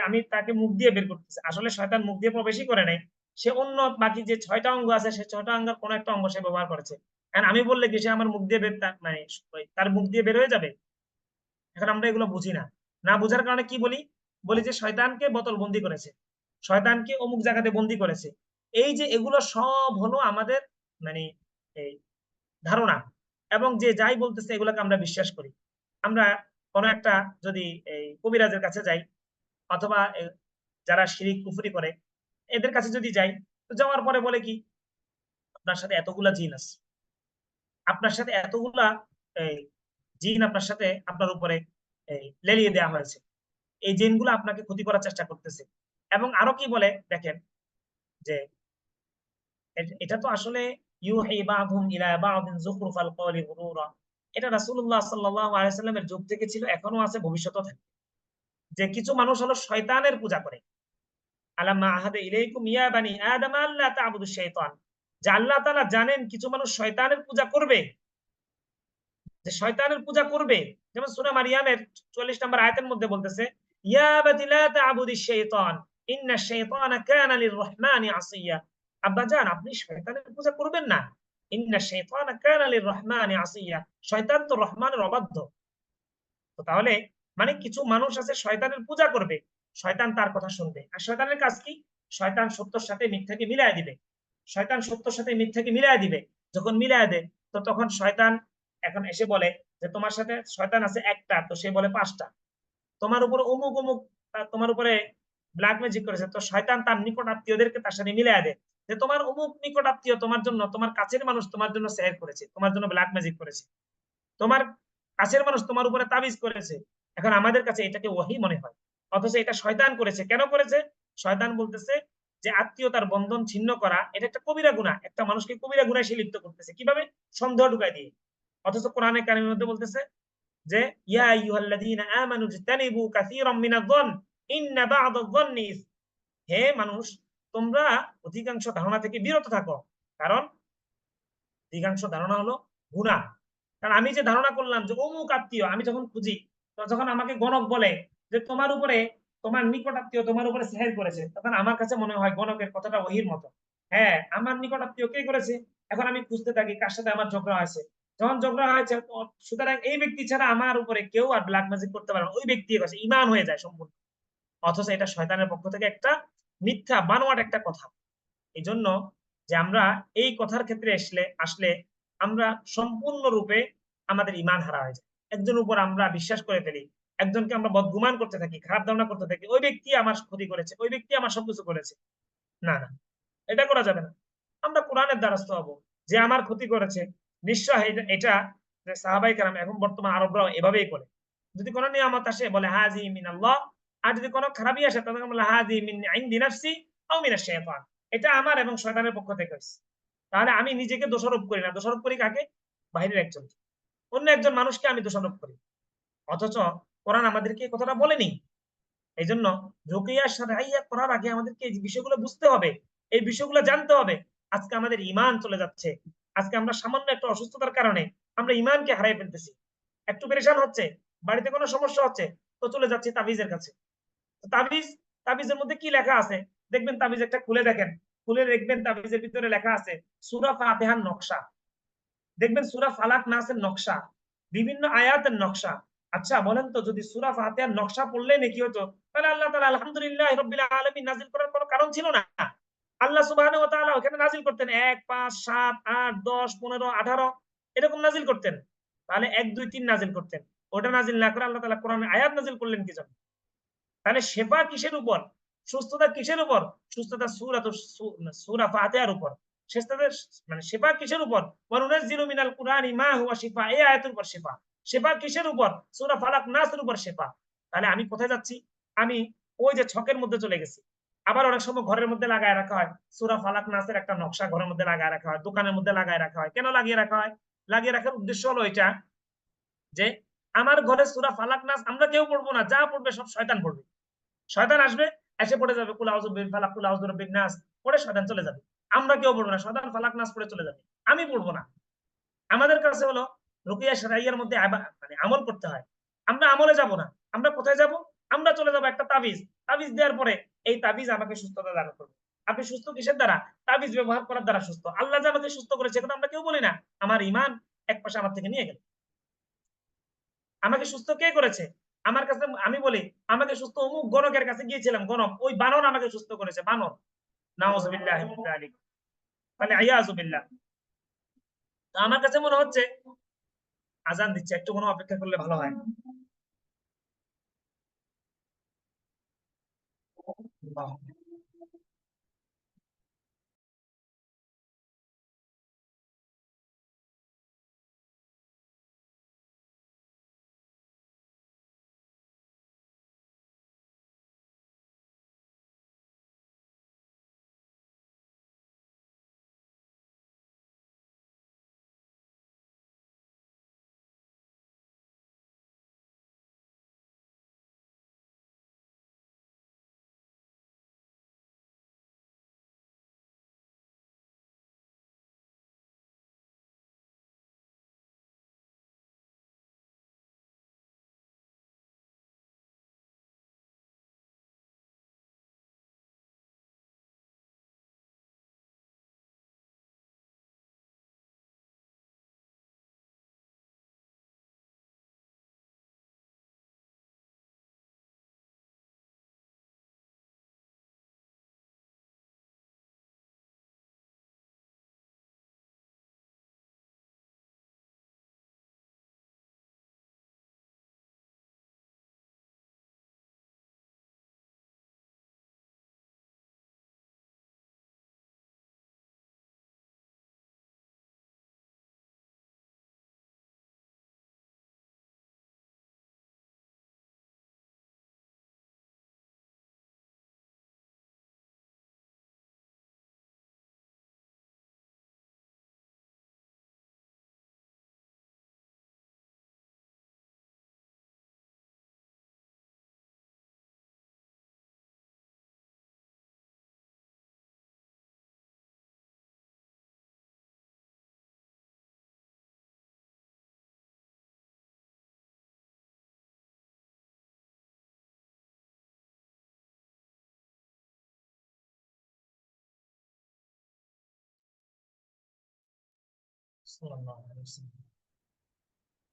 আমি তাকে মুখ দিয়ে বের করতেছি, আসলে শয়তান মুখ দিয়ে প্রবেশই করে নাই, সে অন্য বাকি যে 6টা অঙ্গ আছে সে 6টা অঙ্গের কোন একটা অঙ্গ সে ব্যবহার করেছে। এখন আমি বললে কি সে আমার মুখ দিয়ে বের মানে তার মুখ দিয়ে বের হয়ে যাবে? এখন আমরা এগুলো বুঝি না, না বুঝার কারণে কি বলি যে শয়তানকে বোতল বন্দি করেছে, শয়তানকে অমুক জায়গাতে বন্দি করেছে। এই যে এগুলো সব হলো আমাদের মানে এই ধারণা, এবং যে যাই বলতেছে এগুলোকে আমরা বিশ্বাস করি। আমরা কোন একটা যদি এই কবিরাজের কাছে যাই, অথবা যারা শিরিক কুফরি করে এদের কাছে যদি যাই, তো যাওয়ার পরে বলে কি আপনার সাথে এতগুলা জিন আছে, আপনার সাথে এতগুলা জিন আপনার সাথে আপনার উপরে লেলিয়ে দেওয়া হয়েছে, এই জিনগুলো আপনাকে ক্ষতি করার চেষ্টা করতেছে। এবং আরো কি বলে দেখেন, যে এটা তো আসলে ইউহি বা'দুহুম ইলা বা'দিন যুখরুফাল কওলি গুরুরা, এটা রাসূলুল্লাহ সাল্লাল্লাহু আলাইহি সাল্লামের যুগ থেকে ছিল, এখনো আছে, ভবিষ্যতেও থাকবে। যে কিছু মানুষ হলো শয়তানের পূজা করে। আলাম্মা আহাদা ইলাইকুম ইয়া বানি আদম আল্লা তা'বুদুশ শাইতান, যে আল্লাহ তাআলা জানেন কিছু মানুষ শয়তানের পূজা করবে, যে শয়তানের পূজা করবে। যেমন সূরা মারিয়ামের 44 নম্বর আয়াতের মধ্যে বলতেছে ইয়া বাতি লা তা'বুদিশ শাইতান ইন্নাশ শাইতানা কানা লির-রহমানি আসিয়া, আব্বা জান আপনি শয়তানের পূজা করবেন না, ইন্নাশ শাইতানা কানা লির-রহমানি আসিয়া, শয়তান তো রহমানের অবাধ্য। তো তাহলে মানে কিছু মানুষ আছে শয়তানের পূজা করবে, শয়তান তার কথা শুনবে। আর শয়তানের কাজ কি? শয়তান সত্যের সাথে মিথ্যাকে মিলায় দিবে, শয়তান সত্যের সাথে মিথ্যাকে মিলায় দিবে। যখন মিলায় দেয় তো তখন শয়তান এখন এসে বলে যে তোমার সাথে শয়তান আছে একটা, তো সে বলে 5টা, তোমার উপরে অমুক অমুক তোমার উপরে ব্ল্যাক ম্যাজিক করেছে, তো শয়তান তার নিকট আত্মীয়দেরকে তার সাথে মিলায় দেয় যে তোমার অমুক নিকট আত্মীয় তোমার জন্য, তোমার কাছের মানুষ তোমার জন্য সেহর করেছে, তোমার জন্য ব্ল্যাক ম্যাজিক করেছে, তোমার কাছের মানুষ তোমার উপরে তাবিজ করেছে। এখন আমাদের কাছে এটাকে ওহী মনে হয়, অথচ এটা শয়তান করেছে। কেন করেছে? শয়তান বলতেছে যে আত্মীয়তার বন্ধন ছিন্ন করা এটা একটা কবিরা গুনাহ, একটা মানুষকে কবিরা গুনাহে সে লিপ্ত করতেছে। কিভাবে? সন্দেহ ঢুকায় দিয়ে। অথচ কোরআনে কারিমের মধ্যে বলতেছে যে ইয়া আইয়ুহাল্লাযীনা আমানু ইজতানিবু কাসীরাম মিনায-যন্ন ইন্না বা'দায-যন্নি, হে মানুষ তোমরা অধিকাংশ ধারণা থেকে বিরত থাকো, কারণ অধিকাংশ ধারণা হলো গুনাহ। কারণ আমি যে ধারণা করলাম যে অমুক আত্মীয়, আমি যখন খুঁজি, তো যখন আমাকে গণক বলে যে তোমার উপরে তোমার নিকট আত্মীয় তোমার উপরে সেহর করেছে, তখন আমার কাছে মনে হয় গণকের কথাটা ওহীর মতো। হ্যাঁ, আমার নিকট আত্মীয় কে করেছে, এখন আমি খুঁজতে থাকি কার সাথে আমার ঝগড়া হয়েছে। যখন ঝগড়া হয়েছে, সুতরাং এই ব্যক্তি ছাড়া আমার উপরে কেউ আর ব্ল্যাক ম্যাজিক করতে পারে না, ওই ব্যক্তি কাছে ঈমান হয়ে যায় সম্পূর্ণ। অথচ এটা শয়তানের পক্ষ থেকে একটা মিথ্যা বানোয়াট একটা কথা। এই জন্য যে আমরা এই কথার ক্ষেত্রে আসলে আমরা সম্পূর্ণরূপে আমাদের ঈমান হারা হয়ে যায়। একজনের উপর আমরা বিশ্বাস করে ফেলি, একজনকে আমরা বদগুমান করতে থাকি, খারাপ ধারণা করতে থাকি, ওই ব্যক্তি আমার ক্ষতি করেছে, ওই ব্যক্তি আমার সবকিছু করেছে। না না, এটা করা যাবে না। আমরা কোরআনের দ্বারস্থ হব, যে আমার ক্ষতি করেছে নিশ্চয় এটা যে সাহাবাই কেরাম এখন বর্তমান আরবরাও এভাবেই করে। যদি কোনো নিয়ামত আসে বলে হাজি মিনাল্লাহ, আর যদি কোনো খারাপই আসে তাহলে বলে হাজি মিন ইনদি নাফসি আও মিনাশ শাইতান, এটা আমার এবং শয়তানের পক্ষ থেকে হয়েছে। তাহলে আমি নিজেকে দোষারোপ করি না, দোষারোপ করি কাকে? বাইরের একজন, অন্য একজন মানুষকে আমি দোষারোপ করি। অথচ কোরআন আমাদেরকে এই কথাটা বলেনি। এই জন্য রুকিয়া শারঈয়া করার আগে আমাদেরকে এই বিষয়গুলো বুঝতে হবে, এই বিষয়গুলো জানতে হবে। আজকে আমাদের ঈমান চলে যাচ্ছে, আজকে আমরা সামান্য একটা অসুস্থতার কারণে আমরা ঈমানকে হারিয়ে ফেলতেছি। একটু পেরেশান হচ্ছে, বাড়িতে কোনো সমস্যা হচ্ছে, তো চলে যাচ্ছি তাবিজের কাছে। তাবিজ, তাবিজের মধ্যে কি লেখা আছে দেখবেন, তাবিজ একটা খুলে দেখেন, খুলে দেখবেন তাবিজের ভিতরে লেখা আছে সূরা ফাতিহার নকশা, দেখবেন সূরা ফালাক নাসের নকশা, বিভিন্ন আয়াতের নকশা। আচ্ছা বলেন তো, যদি সূরা ফাতিহার নকশা পড়লে নাকি হতো, তাহলে আল্লাহ তাআলা আলহামদুলিল্লাহ রাব্বিল আলামিন নাজিল করার কোনো কারণ ছিল না। আল্লাহ সুবহানাহু ওয়া তাআলা ওখানে নাজিল করতেন 1 5 7 8 10 15 18 এরকম নাজিল করতেন। তাহলে 1 2 3 নাজিল করতেন, ওটা নাজিল না করে আল্লাহ তাআলা কোরআনে আয়াত নাজিল করলেন কি জন্য? তাহলে শেফা কিসের উপর, সুস্থতা কিসের উপর? সুস্থতা সূরা ফাতিহার উপর। মানে শেফা কিসের উপর? ওয়ানুনাজ্জিলু মিনাল কুরআনি মা হুয়া শিফা, এই আয়াতের উপর শেফা। শেফা কিসের উপর? সূরা ফালাক নাসের উপর শেফা। তাহলে আমি কোথায় যাচ্ছি? আমি ওই যে ছকের মধ্যে চলে গেছি। আবার অনেক সময় ঘরের মধ্যে লাগায় রাখা হয় সূরা ফালাক নাসের একটা নকশা, ঘরের মধ্যে লাগায় রাখা হয়, দোকানের মধ্যে লাগায় রাখা হয়। কেন লাগিয়ে রাখা হয়? লাগিয়ে রাখার উদ্দেশ্য হলো এটা যে আমার ঘরে সূরা ফালাক নাস আমরা কেউ পড়বো না, যা পড়বে সব শয়তান পড়বে। শয়তান আসবে, এসে পড়ে যাবে কুল আউযু বিল ফালাক কুল আউযু বিরাব্বিন নাস, পড়ে শয়তান চলে যাবে। আমরা কেউ পড়বো না, শয়তান ফালাক নাস পড়ে চলে যাবে, আমি পড়বো না। আমাদের কাছে হলো রুকিয়া শারঈয়ার মধ্যে মানে আমল করতে হয়। আমরা আমলে যাব না, আমরা কোথায় যাব? আমরা চলে যাব একটা তাবিজ, তাবিজ দেওয়ার পরে এই তাবিজ আমাকে সুস্থতা দান করবে। আপনি সুস্থ কিসের দ্বারা? তাবিজ ব্যবহার করার দ্বারা সুস্থ। আল্লাহ যে আমাকে সুস্থ করেছে এটা আমরা কেউ বলি না। আমার ঈমান এক পাশে আমার থেকে নিয়ে গেল। আমাকে সুস্থ কে করেছে? আমার কাছে আমি বলি আমাকে সুস্থ অমুক গণকের কাছে গিয়েছিলাম, গণক, ওই বানর আমাকে সুস্থ করেছে, বানর। নাউযুবিল্লাহি মিন যালিক, মানে আয়াযু বিল্লাহ। তো আমার কাছে মনে হচ্ছে আজান দিচ্ছে, একটু কোনো অপেক্ষা করলে ভালো হয়। বাহ।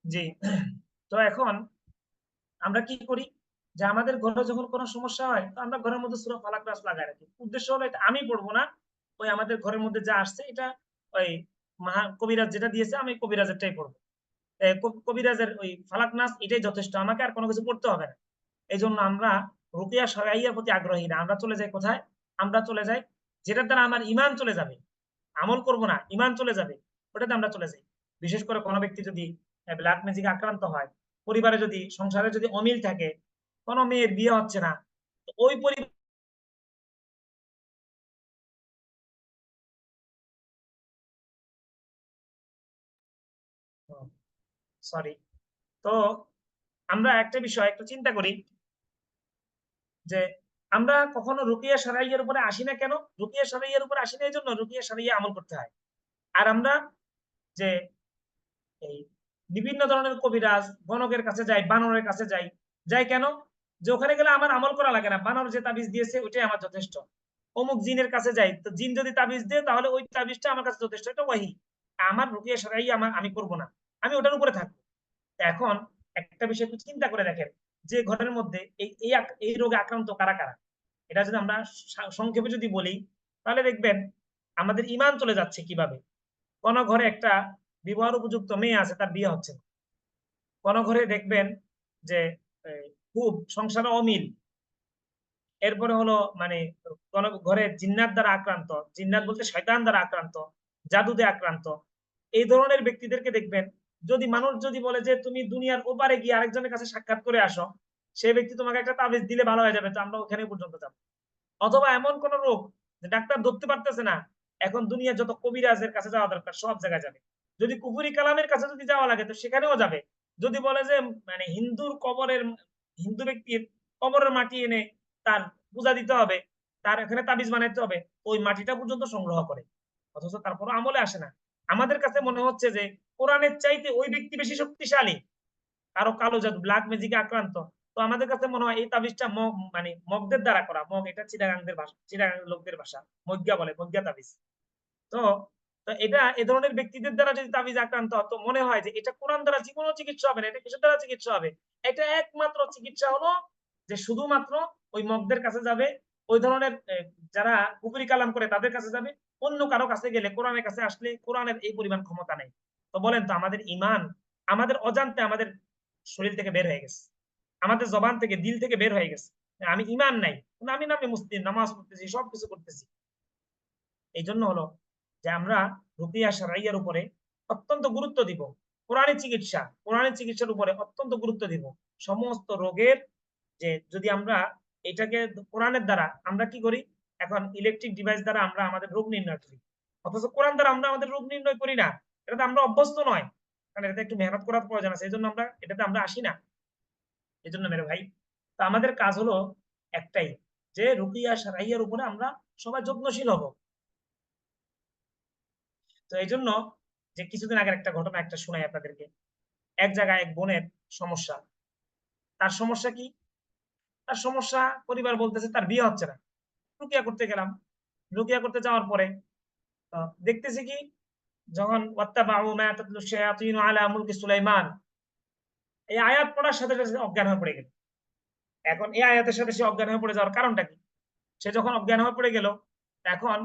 জি, তো এখন আমরা কি করি যে আমাদের ঘরে যখন কোনো সমস্যা হয় তো আমরা ঘরের মধ্যে সূরা ফালাক নাস লাগায় রাখি। উদ্দেশ্য হলো এটা আমি পড়বো না, ওই আমাদের ঘরের মধ্যে যা আসছে এটা ওই কবিরাজ যেটা দিয়েছে আমি কবিরাজেরটাই পড়বো। কবিরাজের ওই ফালাক নাস এটাই যথেষ্ট, আমাকে আর কোনো কিছু পড়তে হবে না। এই জন্য আমরা রুকিয়া শারঈয়ার প্রতি আগ্রহী না। আমরা চলে যাই কোথায়? আমরা চলে যাই যেটার দ্বারা আমার ঈমান চলে যাবে, আমল করব না, ঈমান চলে যাবে, ওটাতে আমরা চলে যাই। বিশেষ করে কোনো ব্যক্তি যদি ব্ল্যাক ম্যাজিক আক্রান্ত হয়, পরিবারে যদি সংসারে যদি অমিল থাকে, কোনো মেয়ের বিয়ে হচ্ছে না, তো ওই পরিবার সরি, তো আমরা একটা বিষয় একটু চিন্তা করি যে আমরা কখনো রুকিয়া শারঈয়ার উপরে আসি না কেন? রুকিয়া শারঈয়ার উপরে আসি না এই জন্য রুকিয়া শারঈয়া আমল করতে হয়। আর আমরা যে এই বিভিন্ন ধরনের কবিরাজ গণকের কাছে যাই, বানরের কাছে যাই, যাই কেন? যে ওখানে গেলে আমার আমল করা লাগে না, বানর যে তাবিজ দিয়েছে ওইটাই আমার যথেষ্ট। অমুক জিনের কাছে যাই, তো জিন যদি তাবিজ দেয় তাহলে ওই তাবিজটা আমার কাছে যথেষ্ট, এটা ওয়াহি। আমার রুকিয়া শারঈয়া আমি করব না, আমি ওটার উপরে থাকবো। এখন একটা বিষয় একটু চিন্তা করে দেখেন, যে ঘরের মধ্যে এই রোগে আক্রান্ত কারা কারা, এটা যদি আমরা সংক্ষেপে যদি বলি তাহলে দেখবেন আমাদের ঈমান চলে যাচ্ছে কিভাবে। কোন ঘরে একটা বিবাহ উপযুক্ত মেয়ে আছে, তার বিয়ে হচ্ছে না। কোন ঘরে দেখবেন যে খুব সংসারে অমিল। এরপরে হলো মানে কোন ঘরে জিন্নাত দ্বারা আক্রান্ত, জিন্নাত বলতে শয়তান দ্বারা আক্রান্ত, জাদুতে আক্রান্ত। এই ধরনের ব্যক্তিদেরকে দেখবেন, যদি মানুষ যদি বলে যে তুমি দুনিয়ার ওপারে গিয়ে আরেকজনের কাছে সাক্ষাৎ করে আসো, সেই ব্যক্তি তোমাকে একটা তাবিজ দিলে ভালো হয়ে যাবে, তো আমরা ওখানে পর্যন্ত যাবো। অথবা এমন কোন রোগ যে ডাক্তার ধরতে পারতেছে না, এখন দুনিয়া যত কবিরাজের কাছে যাওয়া দরকার সব জায়গায় যাবে। যদি কুফরি কালামের কাছে যদি যাওয়া লাগে তো সেখানেও যাবে। যদি বলে যে মানে হিন্দু ব্যক্তির কবরের মাটি এনে তার পূজা দিতে হবে, তার এখানে তাবিজ বানাইতে হবে, ওই মাটিটা পর্যন্ত সংগ্রহ করে, অথচ তারপরও আমলে আসে না। আমাদের কাছে মনে হচ্ছে যে কোরআনের চাইতে ওই ব্যক্তি বেশি শক্তিশালী, কারো কালো জাদু ব্ল্যাক ম্যাজিকে আক্রান্ত। তো আমাদের কাছে মনে হয় এই তাবিজটা মানে মগদের দ্বারা করা, মগ এটা চিটাগাংদের ভাষা, চিটাগাং লোকদের ভাষা, মজ্ঞা বলে, মজ্ঞা তাবিজ। তো তো এটা এ ধরনের ব্যক্তিদের দ্বারা যদি তাবিজ আক্রান্ত হয়, তো মনে হয় যে এটা কোরআন দ্বারা জীবনও চিকিৎসা হবে না, এটা কিসের দ্বারা চিকিৎসা হবে? এটা একমাত্র চিকিৎসা হলো যে শুধুমাত্র ওই মগদের কাছে যাবে, ওই ধরনের যারা কুফরি কালাম করে তাদের কাছে যাবে। অন্য কারো কাছে গেলে, কোরআনের কাছে আসলে কোরআনের এই পরিমাণ ক্ষমতা নেই। তো বলেন তো আমাদের ঈমান আমাদের অজান্তে আমাদের শরীর থেকে বের হয়ে গেছে, আমাদের জবান থেকে, দিল থেকে বের হয়ে গেছে। আমি ঈমান নাই, আমি নামে মুসলিম, নামাজ পড়তেছি, সবকিছু করতেছি। এই জন্য হলো যে আমরা রুকিয়া শারঈয়ার উপরে অত্যন্ত গুরুত্ব দিব। কোরআনের চিকিৎসার উপরে অত্যন্ত গুরুত্ব দিব। সমস্ত রোগের যে যদি আমরা এটাকে কোরআনের দ্বারা আমরা কি করি, এখন ইলেকট্রিক ডিভাইস দ্বারা আমরা আমাদের রোগ নির্ণয় করি, অথচ কোরআন দ্বারা আমরা আমাদের রোগ নির্ণয় করি না। এটাতে আমরা অভ্যস্ত নয়, কারণ এটাতে একটু মেহনত করার প্রয়োজন আছে, এই জন্য আমরা এটাতে আমরা আসি না। এই জন্য মেরে ভাই, তো আমাদের কাজ হলো একটাই, যে রুকিয়া শারঈয়ার উপরে আমরা সবাই যত্নশীল হব। তো এই জন্য যে কিছুদিন আগের একটা ঘটনা একটা শোনাই আপনাদেরকে। এক জায়গায় এক বোনের সমস্যা। তার সমস্যা কি? তার সমস্যা, পরিবার বলতেছে তার বিয়ে হচ্ছে না। রুকিয়া করতে গেলাম। রুকিয়া করতে যাওয়ার পরে দেখতেছি কি, যখন ওয়াত্তাবাউ মা তাতলু শায়াতিনু আলা মুলকি সুলাইমান, এই আয়াত পড়ার সাথে সাথে অজ্ঞান হয়ে পড়ে গেল। এখন এই আয়াতের সাথে সে অজ্ঞান হয়ে পড়ে যাওয়ার কারণটা কি? সে যখন অজ্ঞান হয়ে পড়ে গেল, এখন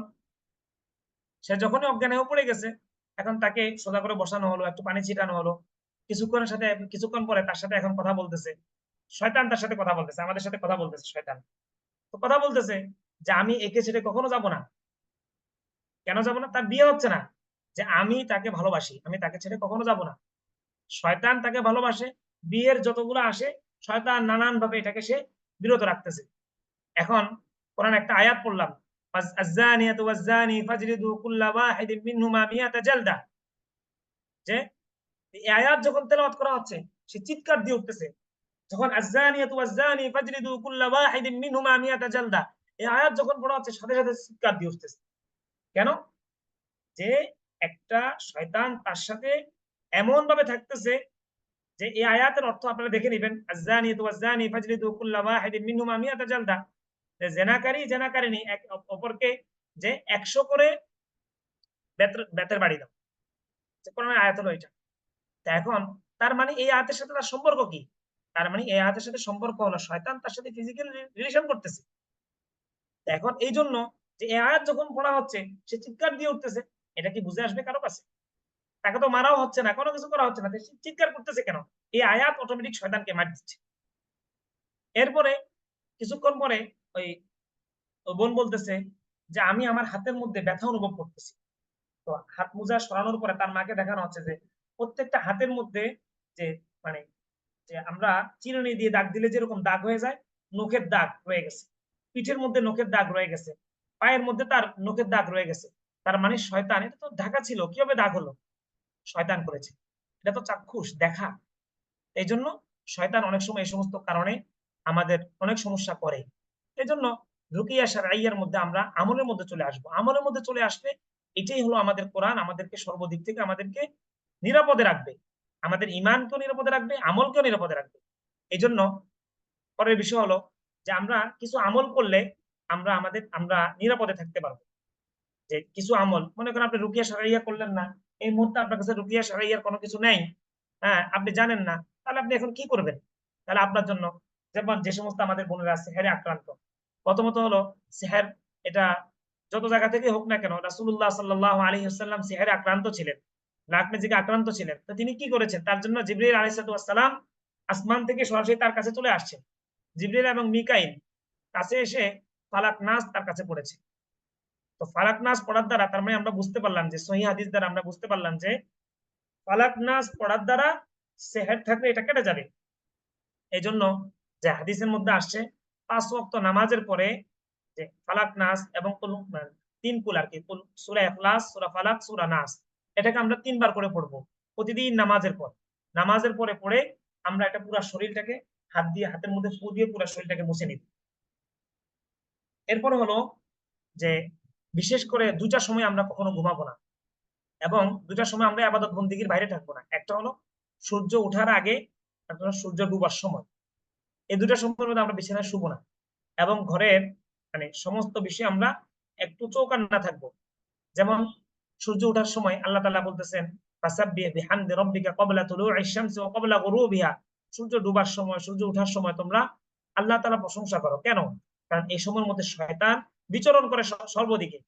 সে যখনই অজ্ঞান হয়ে পড়ে গেছে, এখন তাকে সোজা করে বসানো হলো, একটু পানি ছিটানো হলো। কিছুক্ষণ পরে তার সাথে এখন কথা বলতেছে শয়তান, তার সাথে কথা বলতেছে, আমাদের সাথে কথা বলতেছে শয়তান। তো কথা বলতেছে যে আমি একে ছেড়ে কখনো যাব না। কেন যাব না? তার বিয়ে হচ্ছে না, যে আমি তাকে ভালোবাসি, আমি তাকে ছেড়ে কখনো যাব না। শয়তান তাকে ভালোবাসে, বিয়ের যতগুলো আসে শয়তান নানান ভাবে এটাকে সে বিরত রাখতেছে। এখন কোরআন একটা আয়াত পড়লাম, আয-যানিয়াতু ওয়াজ-যানি ফাজলিদু কুল্লা ওয়াহিদিন মিনহুমা মিয়াতা জালদা, যে এই আয়াত যখন তেলাওয়াত করা হচ্ছে সে চিৎকার দিয়ে উঠতেছে। যখন আয-যানিয়াতু ওয়াজ-যানি ফাজলিদু কুল্লা ওয়াহিদিন মিনহুমা মিয়াতা জালদা, এই আয়াত যখন পড়া হচ্ছে সাথে সাথে চিৎকার দিয়ে উঠতেছে। কেন? যে একটা শয়তান তার সাথে এমন ভাবে থাকতেছে যে এই আয়াতের অর্থ আপনারা দেখে নেবেন, আয-যানিয়াতু ওয়াজ-যানি ফাজলিদু কুল্লা ওয়াহিদিন মিনহুমা মিয়াতা জালদা, যে জেনাকারী জেনাকারিনী এক অপরকে যে 100 করে বেতের বাড়ি দাও। কোরআনের আয়াত হলো এটা। তা এখন তার মানে এই আয়াতের সাথে তার সম্পর্ক কি? তার মানে এই আয়াতের সাথে সম্পর্ক হলো শয়তান তার সাথে ফিজিক্যাল রিলেশন করতেছে। এখন এই জন্য যে এই আয়াত যখন পড়া হচ্ছে সে চিৎকার দিয়ে উঠতেছে, এটা কি বুঝে আসবে কারো কাছে? তাকে তো মারাও হচ্ছে না, কোনো কিছু করা হচ্ছে না, চিৎকার করতেছে কেন? এই আয়াত অটোমেটিক শয়তানকে মার দিচ্ছে। এরপরে কিছুক্ষণ পরে ওই বোন বলতেছে যে আমি আমার হাতের মধ্যে ব্যথা অনুভব করতেছি। তো হাত মোজা সরানোর পরে তার মাকে দেখানো হচ্ছে যে প্রত্যেকটা হাতের মধ্যে যে মানে যে আমরা চিরুনি দিয়ে দাগ দিলে যেরকম দাগ হয়ে যায়, নখের দাগ রয়ে গেছে, পিঠের মধ্যে নখের দাগ রয়ে গেছে, পায়ের মধ্যে তার নখের দাগ রয়ে গেছে। তার মানে শয়তান, এটা তো ঢাকা ছিল, কিভাবে দাগ হলো? শয়তান করেছে। এটা তো চাক্ষুষ দেখা। এই জন্য শয়তান অনেক সময় এই সমস্ত কারণে আমাদের অনেক সমস্যা করে। এই জন্য রুকিয়া শারঈয়ার মধ্যে আমরা আমলের মধ্যে চলে আসবো। আমলের মধ্যে চলে আসলে এটাই হলো আমাদের কোরআন আমাদেরকে সর্বদিক থেকে আমাদেরকে নিরাপদে রাখবে, আমাদের ঈমানকেও নিরাপদে রাখবে, আমলকেও নিরাপদে রাখবে। এই জন্য পরের বিষয় হলো যে আমরা কিছু আমল করলে আমরা নিরাপদে থাকতে পারবো। যে কিছু আমল, মনে করেন আপনি রুকিয়া শারঈয়া করলেন না, এই মুহূর্তে আপনার কাছে রুকিয়া শারঈয়ার কোনো কিছু নেই, হ্যাঁ, আপনি জানেন না, তাহলে আপনি এখন কি করবেন? তাহলে আপনার জন্য, যেমন যে সমস্ত আমাদের বোনেরা সিহরে আক্রান্ত, প্রথমত হলো সিহর, এটা যত জায়গা থেকে হোক না কেন, রাসূলুল্লাহ সাল্লাল্লাহু আলাইহি ওয়াসাল্লাম সিহরে আক্রান্ত ছিলেন, লাকনে জিকে আক্রান্ত ছিলেন। তো তিনি কি করেছেন? তার জন্য জিবরিল আলাইহিস সালাম আসমান থেকে সরাসরি তার কাছে চলে আসছেন। জিবরিল এবং মিকাইল কাছে এসে ফালাক নাস তার কাছে পড়েছে। তো ফালাক নাস পড়ার দ্বারা তার মানে আমরা বুঝতে পারলাম যে, সহিহ হাদিস দ্বারা আমরা বুঝতে পারলাম যে ফালাক নাস পড়ার দ্বারা সেহের থাকলে এটা কেটে যাবে। এই জন্য যে হাদিসের মধ্যে আসছে 5 ওয়াক্ত নামাজের পরে যে ফালাক নাস এবং তিন কুল আর কি, সূরা ইখলাস, সূরা ফালাক, সূরা নাস, এটাকে আমরা 3 বার করে পড়বো প্রতিদিন নামাজের পর। নামাজের পরে পড়ে আমরা এটা পুরো শরীরটাকে হাত দিয়ে, হাতের মধ্যে ফু দিয়ে পুরো শরীরটাকে মুছে নিব। এরপরে হলো যে বিশেষ করে দুইটা সময় আমরা কখনো ঘুমাবো না, এবং দুইটার সময় আমরা ইবাদত বন্দেগীর বাইরে থাকবো না। একটা হলো সূর্য ওঠার আগে, একটা হলো সূর্য ডুবার সময়। এই দুইটা সময়ের মধ্যে আমরা বিছানায় শুবো না, এবং ঘরের মানে সমস্ত বিষয়ে আমরা একটু চৌকান্না থাকবো। যেমন সূর্য ওঠার সময় আল্লাহ তাআলা বলতেছেন ফাসাব্বিহ বিহামদি রাব্বিকা ক্বাবলা তুলুইশ শামসি ওয়া ক্বাবলা গুরুবিহা। সূর্য ডুবার সময়, সূর্য ওঠার সময় তোমরা আল্লাহ তাআলা প্রশংসা করো। কেন? কারণ এই সময়ের মধ্যে শয়তান বিচরণ করে সর্বদিকে,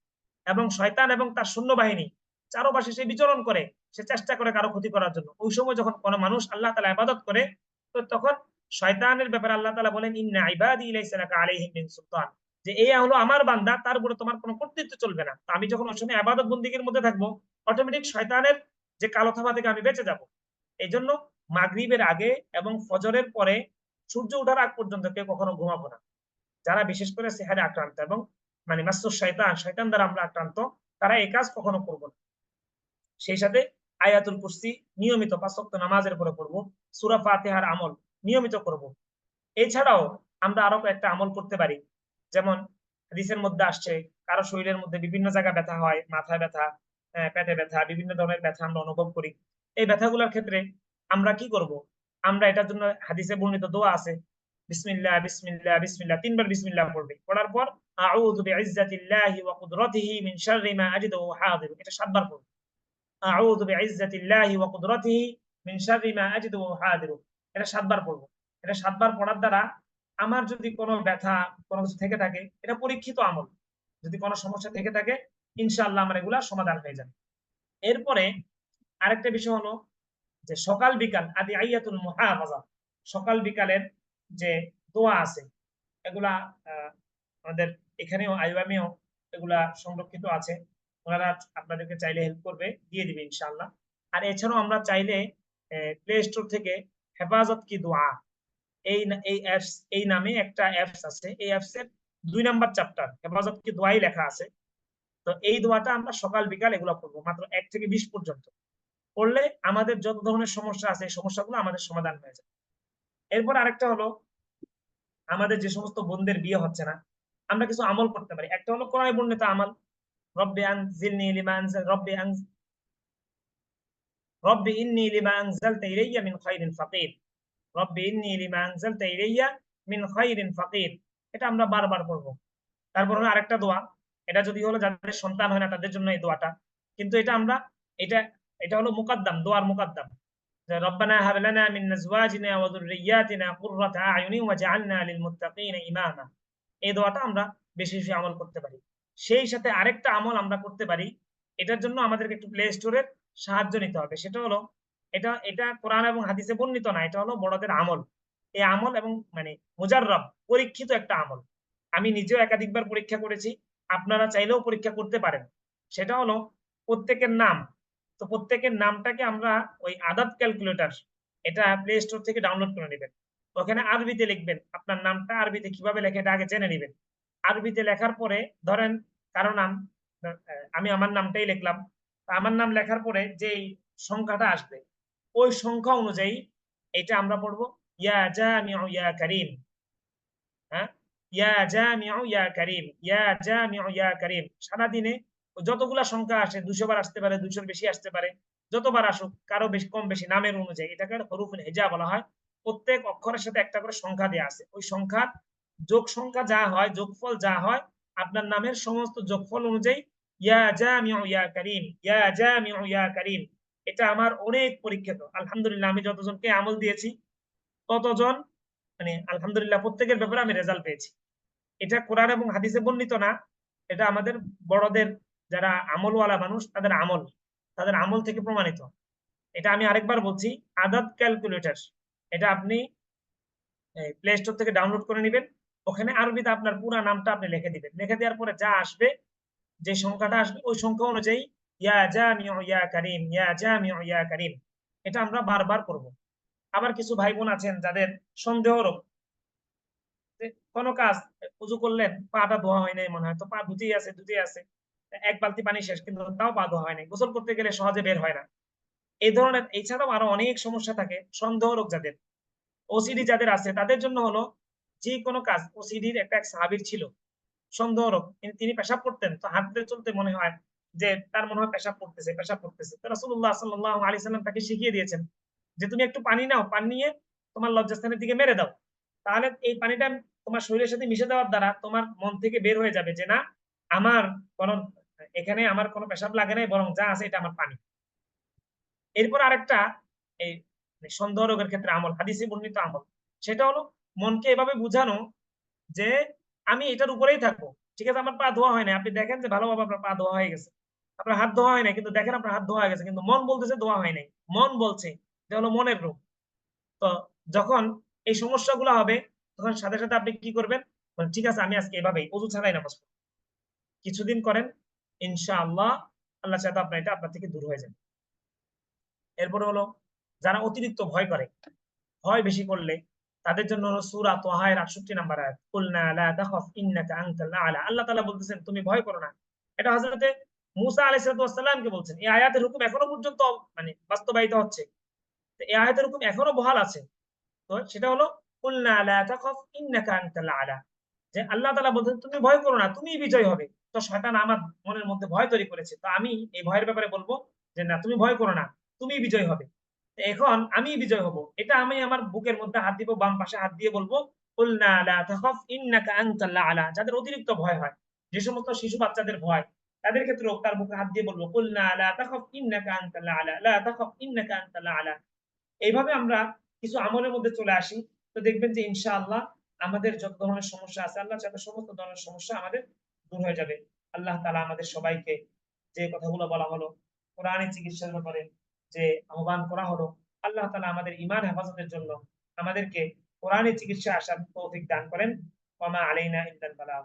এবং শয়তান এবং তার সৈন্যবাহিনী চারপাশে সে বিচরণ করে, সে চেষ্টা করে কারো ক্ষতি করার জন্য। ওই সময় যখন কোনো মানুষ আল্লাহ তাআলা ইবাদত করে, তো তখন শয়তানের ব্যাপারে আল্লাহ তাআলা বলেন ইন্না ইবাদি লাইসা লাকা আলাইহিম মিন সুলতান, যে এই হলো আমার বান্দা, তার উপরে তোমার কোনো কর্তৃত্ব চলবে না। তো আমি যখন ওই সময় ইবাদত বন্দেগীর মধ্যে থাকবো, অটোমেটিক শয়তানের যে কালো থাবা থেকে আমি বেঁচে যাব। এই জন্য মাগরিবের আগে এবং ফজরের পরে সূর্য ওঠার আগ পর্যন্ত কেউ কখনো ঘুমাবো না। যারা বিশেষ করে সিহরে আক্রান্ত এবং মানে মাসুস শয়তান, শয়তান দ্বারা আমরা আক্রান্ত, তারা এই কাজ কখনো করবো না। সেই সাথে আয়াতুল কুরসি নিয়মিত 5 ওয়াক্ত নামাজের পরে পড়বো, সূরা ফাতিহার আমল নিয়মিত করব। এছাড়াও আমরা আরো একটা আমল করতে পারি। যেমন হাদিসের মধ্যে আসছে কারো শরীরের মধ্যে বিভিন্ন জায়গা ব্যথা হয়, মাথায় ব্যথা, পেটে ব্যথা, বিভিন্ন ধরনের ব্যথা আমরা অনুভব করি। এই ব্যথাগুলোর ক্ষেত্রে আমরা কি করব? আমরা এটার জন্য হাদিসে বর্ণিত দোয়া আছে, বিসমিল্লাহ বিসমিল্লাহ বিসমিল্লাহ, 3 বার বিসমিল্লাহ পড়বে। পড়ার পর আউযু বিইজ্জাতিল্লাহি ওয়া কুদরাতিহি মিন শাররি মা আজিদু ওয়া হাদির, এটা 7 বার পড়বে। আউযু বিইজ্জাতিল্লাহি ওয়া কুদরাতিহি মিন শাররি মা আজিদু ওয়া হাদির, এটা 7 বার পড়ব। এটা 7 বার পড়ার দ্বারা আমার যদি কোনো ব্যথা, কোনো কিছু থেকে থাকে, এটা পরীক্ষিত আমল, যদি কোনো সমস্যা থেকে থাকে ইনশাআল্লাহ আমার এগুলা সমাধান হয়ে যাবে। এরপরে আরেকটা বিষয় হলো যে সকাল বিকাল আদিয়াতুল মুহাফাজা, সকাল বিকালের যে দোয়া আছে, এগুলা আমাদের এখানেও আইওয়ামেও এগুলা সংরক্ষিত আছে। ওনারা আপনাদেরকে চাইলে হেল্প করবে, দিয়ে দিবে ইনশাআল্লাহ। আর এছাড়াও আমরা চাইলে প্লে স্টোর থেকে হেফাজত কি দোয়া এই নামে একটা অ্যাপস আছে। এই অ্যাপসের 2 নাম্বার চ্যাপ্টার হেফাজত কি দোয়াই লেখা আছে। তো এই দোয়াটা আমরা সকাল বিকাল এগুলো পড়বো, মাত্র 1 থেকে 20 পর্যন্ত পড়লে আমাদের যত ধরনের সমস্যা আছে এই সমস্যাগুলো আমাদের সমাধান হয়ে যাবে। এরপর আরেকটা হলো আমাদের যে সমস্ত বোনদের বিয়ে হচ্ছে না, আমরা কিছু আমল করতে পারি। একটা হলো কোরআনে বর্ণিত আমল, রব্বি আনজিলনি লিমা আনজাল রব্বি ইন্নী লিমা আনজালতা ইলাইয়া মিন খায়রিন ফাকির, রব্বি ইন্নী লিমা আনজালতা ইলাইয়া মিন খায়রিন ফাকির, এটা আমরা বারবার পড়বো। তারপর হলো আরেকটা দোয়া, এটা যদি হলো যাদের সন্তান হয় না তাদের জন্য এই দোয়াটা, কিন্তু এটা আমরা এটা হলো মুকাদ্দাম, দোয়ার মুকাদ্দাম, যে রব্বানা হাব লানা মিন আজওয়াজিনা ওয়া যুররিয়াতিনা কুররাতা আয়ুনিন ওয়াজআলনা লিল মুত্তাকিনা ইমামা। এই দোয়াটা আমরা বেশি বেশি আমল করতে পারি। সেই সাথে আরেকটা আমল আমরা করতে পারি, এটার জন্য আমাদেরকে একটু প্লে স্টোরের সাহায্য নিতে হবে। সেটা হলো এটা এটা কোরআন এবং হাদিসে বর্ণিত না, এটা হলো বড়দের আমল। এই আমল এবং মানে মুজাররাব, পরীক্ষিত একটা আমল। আমি নিজেও একাধিকবার পরীক্ষা করেছি, আপনারা চাইলেও পরীক্ষা করতে পারেন। সেটা হলো প্রত্যেকের নাম। তো প্রত্যেকের নামটাকে আমরা ওই আদাদ ক্যালকুলেটর, এটা প্লে স্টোর থেকে ডাউনলোড করে নেবেন। ওখানে আরবিতে লিখবেন, আপনার নামটা আরবিতে কিভাবে লেখে এটা আগে জেনে নেবেন। আরবিতে লেখার পরে ধরেন কারো নাম, আমি আমার নামটাই লিখলাম। আমার নাম লেখার পরে যেই সংখ্যাটা আসবে ওই সংখ্যা অনুযায়ী এটা আমরা পড়বো ইয়া জামিউ ইয়া কারীম। হ্যাঁ, ইয়া জামিউ ইয়া কারীম, ইয়া জামিউ ইয়া কারীম। সারাদিনে যতগুলা সংখ্যা আসে, 200 বার আসতে পারে, 200 বেশি আসতে পারে, যতবার আসুক, কারো বেশি কম বেশি নামের অনুযায়ী, এটাকে হরুফুল হিজা বলা হয়। প্রত্যেক অক্ষরের সাথে একটা করে সংখ্যা দেওয়া আছে, ওই সংখ্যার যোগ সংখ্যা যা হয়, যোগফল যা হয়, আপনার নামের সমস্ত যোগফল অনুযায়ী ইয়া জামিউ ইয়া কারীম, ইয়া জামিউ ইয়া কারীম। এটা আমার অনেক পরীক্ষিত। আলহামদুলিল্লাহ, আমি যতজনকে আমল দিয়েছি ততজন মানে আলহামদুলিল্লাহ প্রত্যেকের ব্যাপারে আমি রেজাল্ট পেয়েছি। এটা কোরআন এবং হাদিসে বর্ণিত না, এটা আমাদের বড়দের যারা আমলওয়ালা মানুষ তাদের আমল থেকে প্রমাণিত। এটা আমি আরেকবার বলছি, আদাদ ক্যালকুলেটর, এটা আপনি প্লে স্টোর থেকে ডাউনলোড করে নেবেন। ওখানে আরবিতে আপনার পুরো নামটা আপনি লিখে দিবেন। লিখে দেওয়ার পরে যা আসবে, যে সংখ্যাটা আসবে ওই সংখ্যা অনুযায়ী ইয়া জামিউ ইয়া কারীম, ইয়া জামিউ ইয়া কারীম, এটা আমরা বারবার করব। আবার কিছু ভাই বোন আছেন যাদের সন্দেহ রোগ, কোনো কাজ, উজু করলেন, পাটা ধোয়া হয় নাই, মনে হয় তো পা ধুতেই আছে, এক বালতি পানি শেষ, কিন্তু তাও পা ধোয়া হয় নাই, গোসল করতে গেলে সহজে বের হয় না। এই ধরনের এছাড়াও আরো অনেক সমস্যা থাকে। সন্দেহ রোগ যাদের, ওসিডি যাদের আছে, তাদের জন্য হলো যে কোনো কাজ, ওসিডির এক সাহাবীর ছিল সন্দেহ রোগ, তিনি পেশাব করতেন তো হাঁটতে চলতে মনে হয় যে তার মনে হয় পেশাব করতেছে। তো রাসূলুল্লাহ সাল্লাল্লাহু আলাইহি সাল্লাম তাকে শিখিয়ে দিয়েছেন যে তুমি একটু পানি নাও, পানি নিয়ে তোমার লজ্জাস্থানের দিকে মেরে দাও, তাহলে এই পানিটা তোমার শরীরের সাথে মিশে দেওয়ার দ্বারা তোমার মন থেকে বের হয়ে যাবে যে না, আমার কোন এখানে আমার কোনো পেশাব লাগে নাই, বরং যা আছে এটা আমার পানি। এরপর আরেকটা এই সন্দেহ রোগের ক্ষেত্রে আমল, হাদিসে বর্ণিত আমল, সেটা হলো মনকে এভাবে বুঝানো যে আমি এটার উপরেই থাকবো। ঠিক আছে, আমার পা ধোয়া হয় না, আপনি দেখেন যে ভালোভাবে আপনার পা ধোয়া হয়ে গেছে, আপনার হাত ধোয়া হয় না, কিন্তু দেখেন আপনার হাত ধোয়া হয়ে গেছে, কিন্তু মন বলতেছে ধোয়া হয় নাই। মন বলছে, এটা হলো মনের রোগ। তো যখন এই সমস্যাগুলো হবে, তখন সাথে সাথে আপনি কি করবেন, ঠিক আছে আমি আজকে এভাবেই ওযু ছাড়াই নামাজ পড়ব। কিছুদিন করেন, ইনশাআল্লাহ আল্লাহ চাইতে আপনার এটা আপনার থেকে দূর হয়ে যাবে। এরপরে হলো যারা অতিরিক্ত ভয় করে, ভয় বেশি করলে তাদের জন্য হলো সূরা তাহা এর 68 নম্বর আয়াত, কুলনা লা তাখাফ ইন্নাকা আনতাল আ'লা। আল্লাহ তাআলা বলতেছেন তুমি ভয় করো না। এটা হযরতে মূসা আলাইহিস সালাম কে বলছেন। এই আয়াতের হুকুম এখনো পর্যন্ত মানে বাস্তবায়িত হচ্ছে। তো এই আয়াতের হুকুম এখনো বহাল আছে। তো সেটা হলো কুলনা লা তাখাফ ইন্নাকা আনতাল আ'লা, যে আল্লাহ তাআলা বলছেন তুমি ভয় করো না, তুমিই বিজয়ী হবে। তো শয়তান আমার মনের মধ্যে ভয় তৈরি করেছে, তো আমি এই ভয়ের ব্যাপারে বলবো যে না, তুমি ভয় করো না, তুমিই বিজয়ী হবে। এখন আমি বিজয় হব, এটা আমি আমার বুকের মধ্যে হাত দিব, বাম পাশে হাত দিয়ে বলবো কুলনা লা তাখাফ ইন্নাকা আনতাল আ'লা। যাদের অতিরিক্ত ভয় হয়, যে সমস্ত শিশু বাচ্চাদের ভয়, তাদের ক্ষেত্রে তার বুকে হাত দিয়ে বলবো কুলনা লা তাখাফ ইন্নাকা আনতাল আ'লা, লা তাখাফ ইন্নাকা আনতাল আ'লা। এইভাবে আমরা কিছু আমলের মধ্যে চলে আসি, তো দেখবেন যে ইনশাআল্লাহ আমাদের যত ধরনের সমস্যা আছে, আল্লাহ চাইলে সমস্ত ধরনের সমস্যা আমাদের দূর হয়ে যাবে। আল্লাহ তাআলা আমাদের সবাইকে যে কথাগুলো বলা হলো, কোরআনের চিকিৎসার ব্যাপারে যে আহ্বান করা হলো, আল্লাহ তাআলা আমাদের ঈমান হেফাজতের জন্য আমাদেরকে কোরআনের চিকিৎসা আসার তৌফিক দান করেন। ওয়া মা আলাইনা ইল্লাল বালাগ।